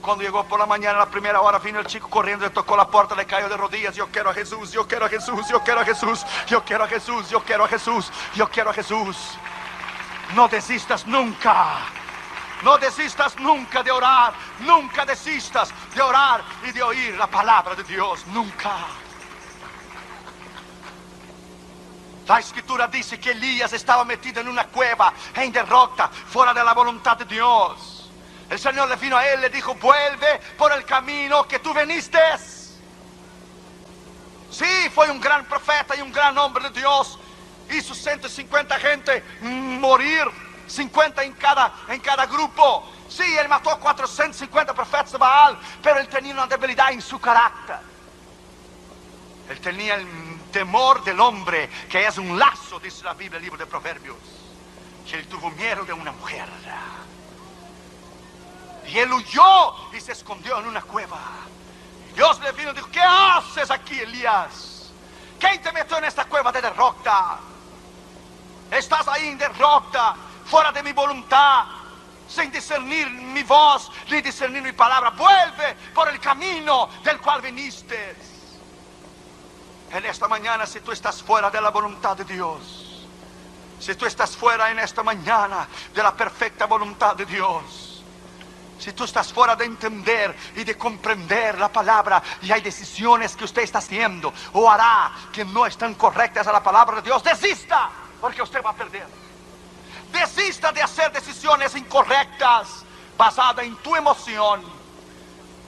Cuando llegó por la mañana, a la primera hora, vino el chico corriendo, le tocó la puerta, le cayó de rodillas. Yo quiero a Jesús, yo quiero a Jesús, yo quiero a Jesús, yo quiero a Jesús, yo quiero a Jesús, yo quiero a Jesús. No desistas nunca. No desistas nunca de orar. Nunca desistas de orar y de oír la palabra de Dios. Nunca. La escritura dice que Elías estaba metido en una cueva, en derrota, fuera de la voluntad de Dios. El Señor le vino a él, le dijo: vuelve por el camino que tú veniste. Sí, fue un gran profeta y un gran hombre de Dios. Hizo 150 gente morir, 50 en cada grupo. Sí, él mató 450 profetas de Baal, pero él tenía una debilidad en su carácter. Él tenía el temor del hombre, que es un lazo, dice la Biblia, el libro de Proverbios. Que él tuvo miedo de una mujer. Y él huyó y se escondió en una cueva. Dios le vino y dijo: ¿qué haces aquí, Elías? ¿Quién te metió en esta cueva de derrota? Estás ahí en derrota, fuera de mi voluntad, sin discernir mi voz, ni discernir mi palabra. Vuelve por el camino del cual viniste. En esta mañana, si tú estás fuera de la voluntad de Dios, si tú estás fuera en esta mañana de la perfecta voluntad de Dios, si tú estás fuera de entender y de comprender la palabra, y hay decisiones que usted está haciendo o hará que no están correctas a la palabra de Dios, desista, porque usted va a perder. Desista de hacer decisiones incorrectas basadas en tu emoción.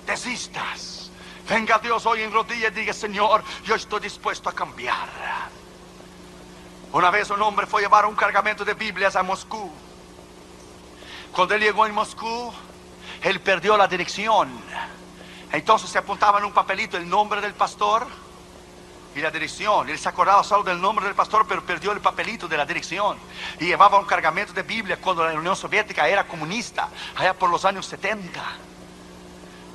Desistas. Venga Dios hoy en rodillas y diga: Señor, yo estoy dispuesto a cambiar. Una vez un hombre fue a llevar un cargamento de Biblias a Moscú. Cuando él llegó en Moscú, él perdió la dirección. Entonces se apuntaba en un papelito el nombre del pastor y la dirección. Él se acordaba solo del nombre del pastor, pero perdió el papelito de la dirección. Y llevaba un cargamento de Biblia cuando la Unión Soviética era comunista, allá por los años 70.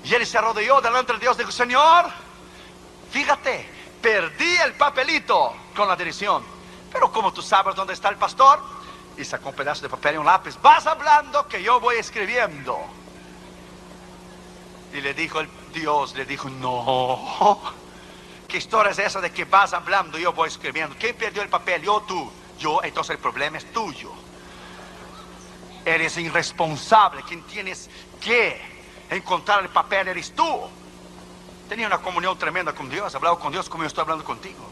Y él se arrodilló delante de Dios y dijo: Señor, fíjate, perdí el papelito con la dirección, pero como tú sabes dónde está el pastor, y sacó un pedazo de papel y un lápiz: vas hablando que yo voy escribiendo. Y le dijo Dios, le dijo: no, ¿qué historia es esa de que vas hablando y yo voy escribiendo? ¿Quién perdió el papel? Yo, tú. Yo, entonces el problema es tuyo. Eres irresponsable. Quien tienes que encontrar el papel eres tú. Tenía una comunión tremenda con Dios, hablaba con Dios como yo estoy hablando contigo.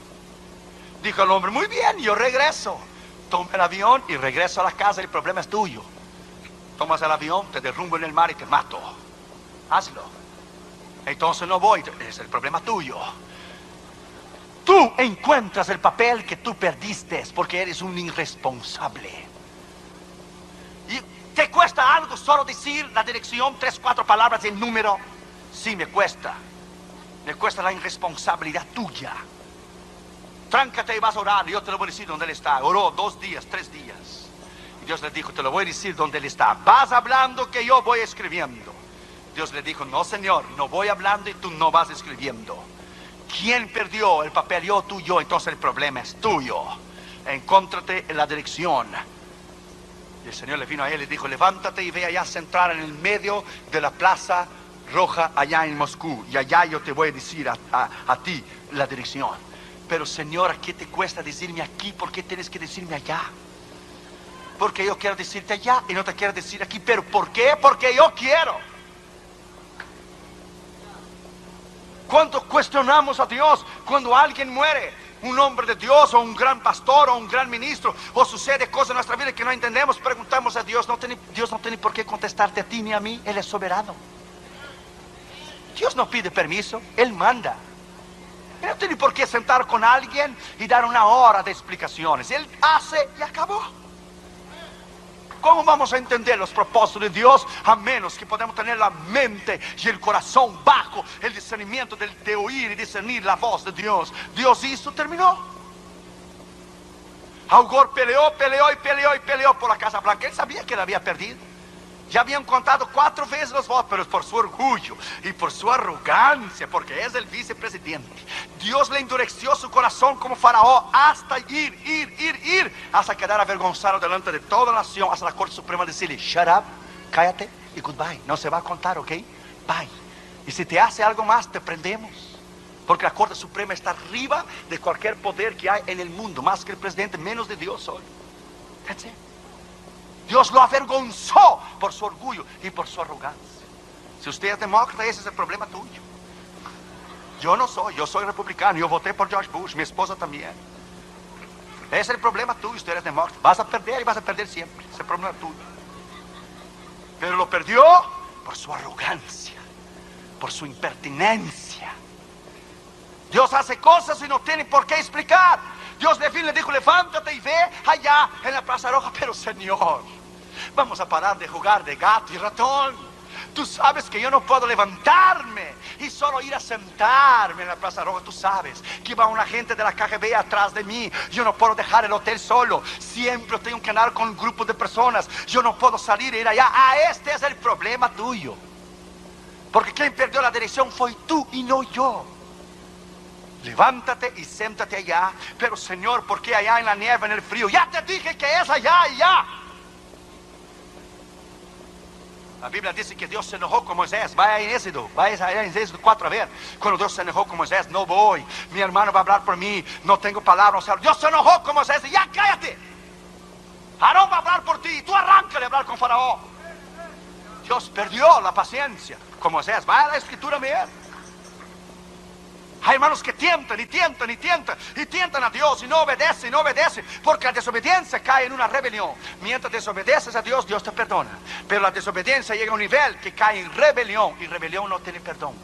Dijo el hombre: muy bien, yo regreso. Toma el avión y regreso a la casa, el problema es tuyo. Tomas el avión, te derrumbo en el mar y te mato. Hazlo. Entonces no voy, es el problema tuyo. Tú encuentras el papel que tú perdiste porque eres un irresponsable. Y ¿te cuesta algo solo decir la dirección, 3, 4 palabras en número? Sí, me cuesta. Me cuesta la irresponsabilidad tuya. Tráncate y vas a orar, y yo te lo voy a decir dónde él está. Oró 2 días, 3 días. Y Dios le dijo: te lo voy a decir dónde él está. Vas hablando que yo voy escribiendo. Dios le dijo: no, Señor, no voy hablando y tú no vas escribiendo. ¿Quién perdió el papel? Yo, tú, yo. Entonces el problema es tuyo. Encóntrate en la dirección. Y el Señor le vino a él y dijo: levántate y ve allá a centrar en el medio de la plaza roja allá en Moscú. Y allá yo te voy a decir a ti la dirección. Pero Señor, ¿qué te cuesta decirme aquí? ¿Por qué tienes que decirme allá? Porque yo quiero decirte allá y no te quiero decir aquí. ¿Pero por qué? Porque yo quiero. Cuando cuestionamos a Dios, cuando alguien muere, un hombre de Dios o un gran pastor o un gran ministro, o sucede cosas en nuestra vida que no entendemos, preguntamos a Dios. Dios no tiene por qué contestarte a ti ni a mí. Él es soberano. Dios no pide permiso, Él manda. Él no tiene por qué sentar con alguien y dar una hora de explicaciones. Él hace y acabó. ¿Cómo vamos a entender los propósitos de Dios a menos que podamos tener la mente y el corazón bajo el discernimiento de oír y discernir la voz de Dios? Dios hizo, terminó. Augor peleó por la Casa Blanca. Él sabía que la había perdido. Ya habían contado 4 veces los votos, pero por su orgullo y por su arrogancia, porque es el vicepresidente, Dios le endureció su corazón como faraón hasta ir, hasta quedar avergonzado delante de toda la nación, hasta la Corte Suprema decirle: shut up, cállate y goodbye. No se va a contar, ¿ok? bye. Y si te hace algo más, te prendemos. Porque la Corte Suprema está arriba de cualquier poder que hay en el mundo, más que el presidente, menos de Dios hoy. That's it. Dios lo avergonzó por su orgullo y por su arrogancia. Si usted es demócrata, ese es el problema tuyo. Yo no soy, yo soy republicano, yo voté por George Bush, mi esposa también. Ese es el problema tuyo, usted es demócrata. Vas a perder y vas a perder siempre, ese es el problema tuyo. Pero lo perdió por su arrogancia, por su impertinencia. Dios hace cosas y no tiene por qué explicar. Dios de fin le dijo, levántate y ve allá en la Plaza Roja. Pero Señor, vamos a parar de jugar de gato y ratón. Tú sabes que yo no puedo levantarme y solo ir a sentarme en la Plaza Roja. Tú sabes que va un agente de la KGB atrás de mí. Yo no puedo dejar el hotel solo. Siempre tengo que andar con un grupo de personas. Yo no puedo salir e ir allá. Este es el problema tuyo. Porque quien perdió la dirección fue tú y no yo. Levántate y siéntate allá. Pero Señor, ¿por qué allá en la nieve, en el frío? Ya te dije que es allá, allá. La Biblia dice que Dios se enojó con Moisés. Vaya en Éxodo, vaya allá en Éxodo 4 a ver. Cuando Dios se enojó con Moisés, no voy. Mi hermano va a hablar por mí, no tengo palabras. O sea, Dios se enojó con Moisés y ya cállate. Aarón va a hablar por ti, tú arráncale a hablar con Faraón. Dios perdió la paciencia con Moisés. Vaya a la escritura, mira. Hay hermanos que tientan y tientan y tientan y tientan a Dios y no obedecen y no obedecen, porque la desobediencia cae en una rebelión. Mientras desobedeces a Dios, Dios te perdona. Pero la desobediencia llega a un nivel que cae en rebelión, y rebelión no tiene perdón.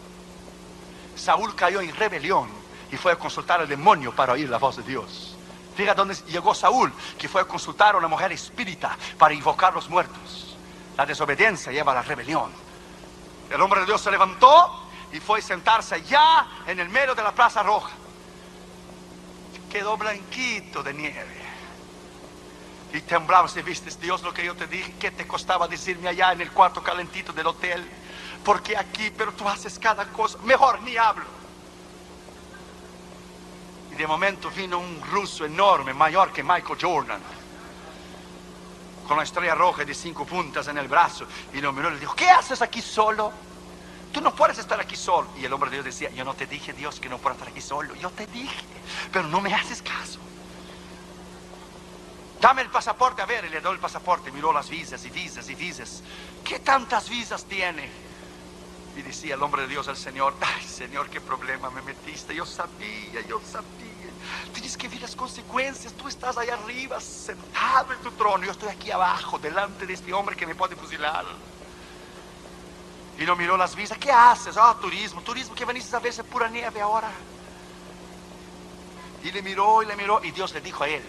Saúl cayó en rebelión y fue a consultar al demonio para oír la voz de Dios. Fíjate dónde llegó Saúl, que fue a consultar a una mujer espírita para invocar los muertos. La desobediencia lleva a la rebelión. El hombre de Dios se levantó y fue a sentarse allá en el medio de la Plaza Roja. Quedó blanquito de nieve. Y temblaba. Si viste, Dios, lo que yo te dije, ¿qué te costaba decirme allá en el cuarto calentito del hotel? Porque aquí, pero tú haces cada cosa. Mejor ni hablo. Y de momento vino un ruso enorme, mayor que Michael Jordan, con la estrella roja de 5 puntas en el brazo. Y lo miró y le dijo, ¿qué haces aquí solo? Tú no puedes estar aquí solo. Y el hombre de Dios decía, yo no te dije, Dios, que no puedo estar aquí solo. Yo te dije, pero no me haces caso. Dame el pasaporte, a ver. Y le doy el pasaporte. Miró las visas y visas y visas. ¿Qué tantas visas tiene? Y decía el hombre de Dios al Señor, ay, Señor, qué problema me metiste. Yo sabía, yo sabía. Tienes que ver las consecuencias. Tú estás allá arriba, sentado en tu trono. Yo estoy aquí abajo, delante de este hombre que me puede fusilar. Y no miró las visas. ¿Qué haces? Turismo. Turismo que veniste a verse pura nieve ahora. Y le miró y Dios le dijo a él,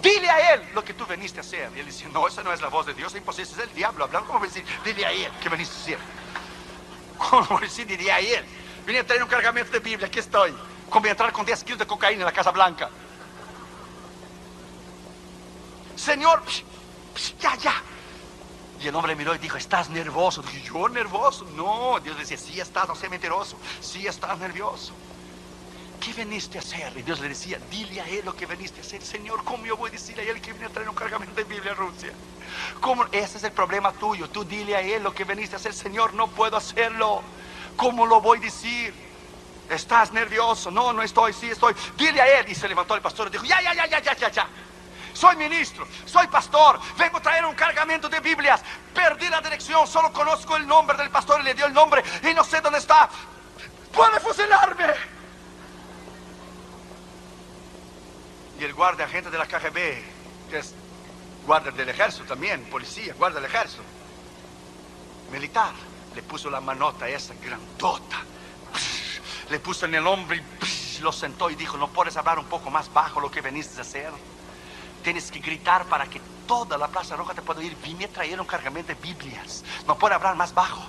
dile a él lo que tú veniste a hacer. Y él dice, no, esa no es la voz de Dios, es imposible, es el diablo hablando. ¿Cómo voy a decir? Dile a él que veniste a hacer. ¿Cómo voy a decir? Dile a él. Vine a traer un cargamento de Biblia, aquí estoy. Como voy a entrar con 10 kilos de cocaína en la Casa Blanca. Señor, ya. Y el hombre miró y dijo, ¿estás nervioso? Dije, ¿yo nervioso? No. Dios decía, sí estás, no sé mentiroso. Sí estás nervioso. ¿Qué veniste a hacer? Y Dios le decía, dile a él lo que veniste a hacer. Señor, ¿cómo yo voy a decirle a él que viene a traer un cargamento de Biblia a Rusia? ¿Cómo? Ese es el problema tuyo. Tú dile a él lo que veniste a hacer. Señor, no puedo hacerlo. ¿Cómo lo voy a decir? ¿Estás nervioso? No, no estoy, sí estoy. Dile a él. Y se levantó el pastor y dijo, ya. Soy ministro, soy pastor, vengo a traer un cargamento de Biblias. Perdí la dirección, solo conozco el nombre del pastor y le dio el nombre y no sé dónde está. ¡Puede fusilarme! Y el guardia agente de la KGB, que es guardia del ejército también, policía, guardia del ejército, militar, le puso la manota esa grandota, le puso en el hombro y lo sentó y dijo, ¿no puedes hablar un poco más bajo lo que veniste a hacer? Tienes que gritar para que toda la Plaza Roja te pueda oír. Vine a traer un cargamento de Biblias. No puede hablar más bajo.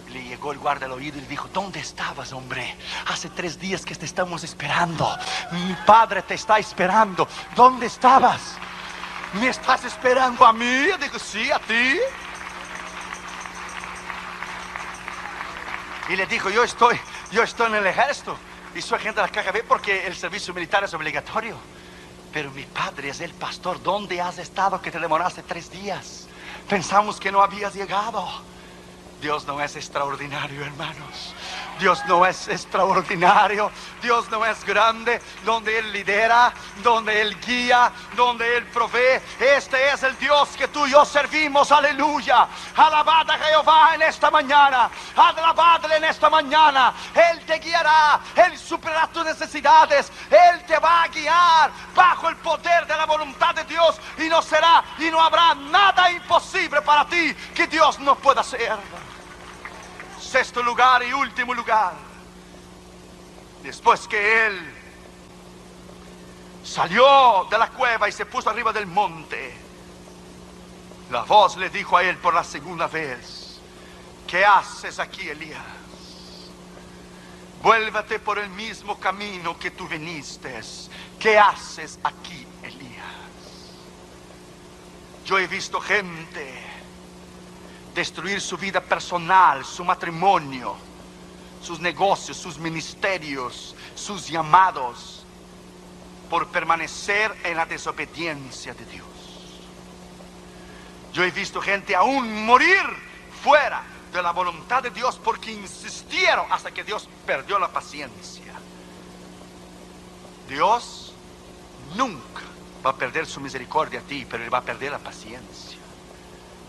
Le llegó el guardia al oído y le dijo, ¿dónde estabas, hombre? Hace 3 días que te estamos esperando. Mi padre te está esperando. ¿Dónde estabas? ¿Me estás esperando a mí? Yo digo, sí, a ti. Y le dijo, yo estoy en el ejército y soy agente de la KGB porque el servicio militar es obligatorio. Pero mi padre es el pastor. ¿Dónde has estado que te demoraste 3 días? Pensamos que no habías llegado. Dios no es extraordinario, hermanos. Dios no es extraordinario, Dios no es grande, donde Él lidera, donde Él guía, donde Él provee. Este es el Dios que tú y yo servimos, aleluya. Alabad a Jehová en esta mañana, alabadle en esta mañana. Él te guiará, Él superará tus necesidades, Él te va a guiar bajo el poder de la voluntad de Dios, y no será y no habrá nada imposible para ti que Dios no pueda hacer. Sexto lugar y último lugar, después que él salió de la cueva y se puso arriba del monte, la voz le dijo a él por la segunda vez: ¿qué haces aquí, Elías? Vuélvete por el mismo camino que tú viniste. ¿Qué haces aquí, Elías? Yo he visto gente destruir su vida personal, su matrimonio, sus negocios, sus ministerios, sus llamados, por permanecer en la desobediencia de Dios. Yo he visto gente aún morir fuera de la voluntad de Dios porque insistieron hasta que Dios perdió la paciencia. Dios nunca va a perder su misericordia a ti, pero Él va a perder la paciencia.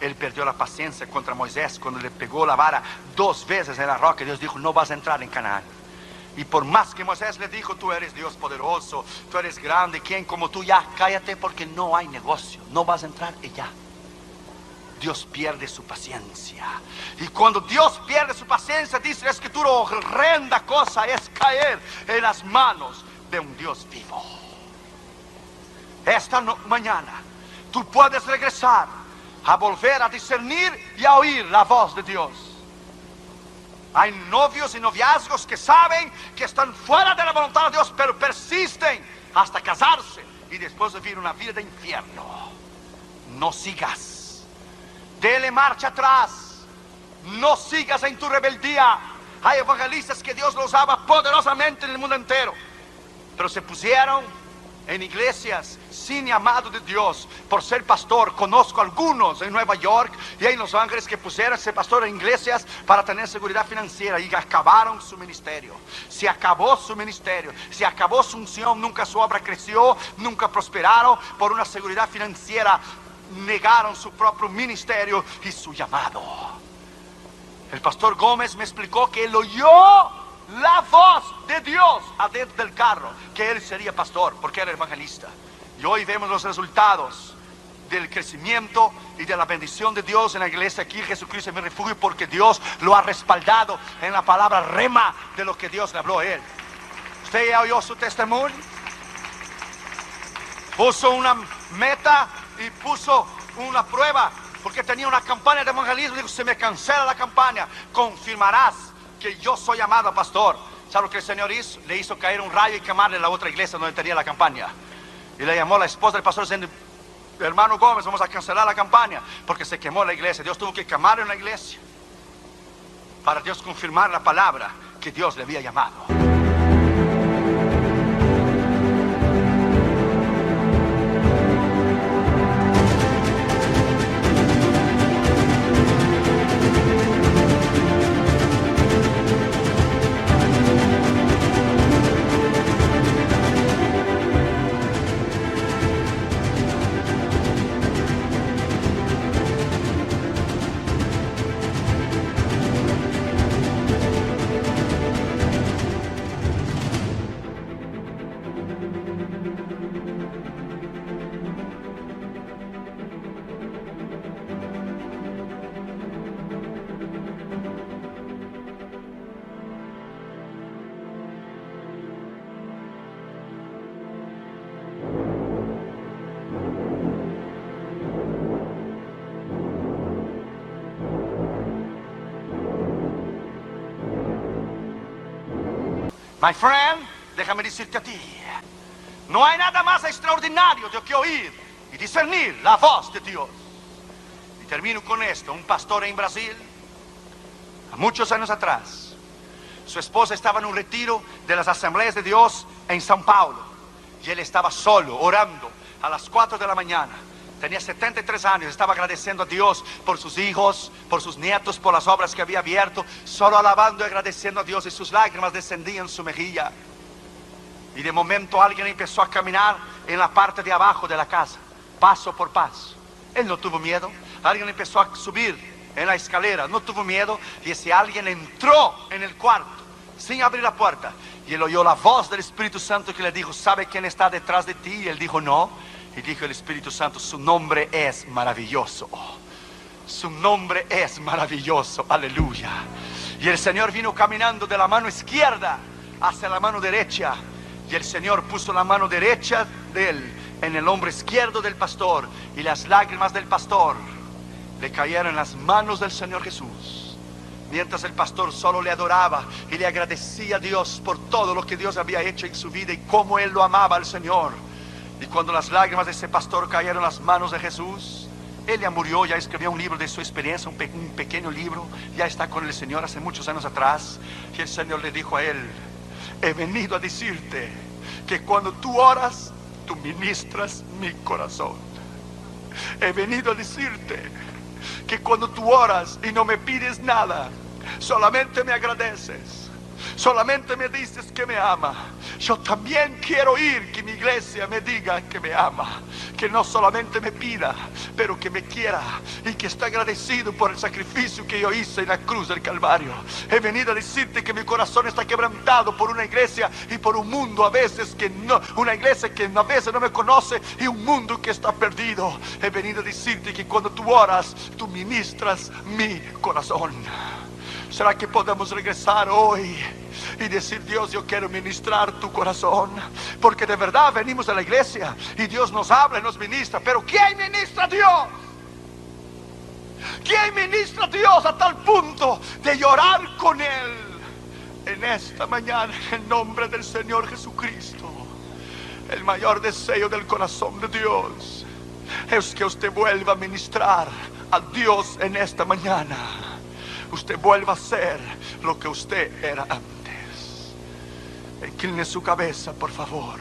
Él perdió la paciencia contra Moisés cuando le pegó la vara 2 veces en la roca. Dios dijo: no vas a entrar en Canaán. Y por más que Moisés le dijo: tú eres Dios poderoso, tú eres grande, ¿quién como tú? Ya cállate, porque no hay negocio, no vas a entrar y ya. Dios pierde su paciencia. Y cuando Dios pierde su paciencia, dice la Escritura, horrenda cosa es caer en las manos de un Dios vivo. Esta mañana tú puedes regresar a volver a discernir y a oír la voz de Dios. Hay novios y noviazgos que saben que están fuera de la voluntad de Dios, pero persisten hasta casarse y después vivir una vida de infierno. No sigas, dele marcha atrás, no sigas en tu rebeldía. Hay evangelistas que Dios los usaba poderosamente en el mundo entero, pero se pusieron en iglesias sin llamado de Dios por ser pastor. Conozco algunos en Nueva York y en Los Ángeles que pusieron a ser pastor en iglesias para tener seguridad financiera, y acabaron su ministerio. Se acabó su ministerio, se acabó su unción, nunca su obra creció, nunca prosperaron. Por una seguridad financiera negaron su propio ministerio y su llamado. El pastor Gómez me explicó que él oyó la voz de Dios adentro del carro, que él sería pastor porque era evangelista. Y hoy vemos los resultados del crecimiento y de la bendición de Dios en la iglesia aquí. Jesucristo es mi refugio, porque Dios lo ha respaldado en la palabra rema de lo que Dios le habló a él. Usted ya oyó su testimonio, puso una meta y puso una prueba, porque tenía una campaña de evangelismo. Dijo: se me cancela la campaña, confirmarás que yo soy llamado pastor. ¿Sabe lo que el Señor hizo? Le hizo caer un rayo y quemarle la otra iglesia donde tenía la campaña. Y le llamó a la esposa del pastor diciendo: hermano Gómez, vamos a cancelar la campaña porque se quemó la iglesia. Dios tuvo que quemar en la iglesia para Dios confirmar la palabra que Dios le había llamado. My friend, déjame decirte a ti, no hay nada más extraordinario de que oír y discernir la voz de Dios. Y termino con esto. Un pastor en Brasil, a muchos años atrás, su esposa estaba en un retiro de las Asambleas de Dios en São Paulo, y él estaba solo, orando a las 4 de la mañana, Tenía 73 años, estaba agradeciendo a Dios por sus hijos, por sus nietos, por las obras que había abierto, solo alabando y agradeciendo a Dios, y sus lágrimas descendían en su mejilla. Y de momento alguien empezó a caminar en la parte de abajo de la casa, paso por paso. Él no tuvo miedo. Alguien empezó a subir en la escalera, no tuvo miedo. Y ese alguien entró en el cuarto sin abrir la puerta, y él oyó la voz del Espíritu Santo que le dijo: ¿sabe quién está detrás de ti? Y él dijo: no. Y dijo el Espíritu Santo: su nombre es maravilloso. Su nombre es maravilloso. Aleluya. Y el Señor vino caminando de la mano izquierda hacia la mano derecha. Y el Señor puso la mano derecha de él en el hombro izquierdo del pastor. Y las lágrimas del pastor le cayeron en las manos del Señor Jesús. Mientras el pastor solo le adoraba y le agradecía a Dios por todo lo que Dios había hecho en su vida y cómo él lo amaba al Señor. Y cuando las lágrimas de ese pastor cayeron en las manos de Jesús, él ya murió, ya escribió un libro de su experiencia, un pequeño libro, ya está con el Señor hace muchos años atrás. Y el Señor le dijo a él: he venido a decirte que cuando tú oras, tú ministras mi corazón. He venido a decirte que cuando tú oras y no me pides nada, solamente me agradeces, solamente me dices que me ama. Yo también quiero oír que mi iglesia me diga que me ama, que no solamente me pida, pero que me quiera y que está agradecido por el sacrificio que yo hice en la cruz del Calvario. He venido a decirte que mi corazón está quebrantado por una iglesia y por un mundo a veces que no, una iglesia que a veces no me conoce y un mundo que está perdido. He venido a decirte que cuando tú oras, tú ministras mi corazón. ¿Será que podemos regresar hoy y decir: Dios, yo quiero ministrar tu corazón? Porque de verdad venimos a la iglesia y Dios nos habla y nos ministra. Pero ¿quién ministra a Dios? ¿Quién ministra a Dios a tal punto de llorar con Él? En esta mañana, en el nombre del Señor Jesucristo, el mayor deseo del corazón de Dios es que usted vuelva a ministrar a Dios en esta mañana. Usted vuelva a ser lo que usted era antes. Incline su cabeza, por favor.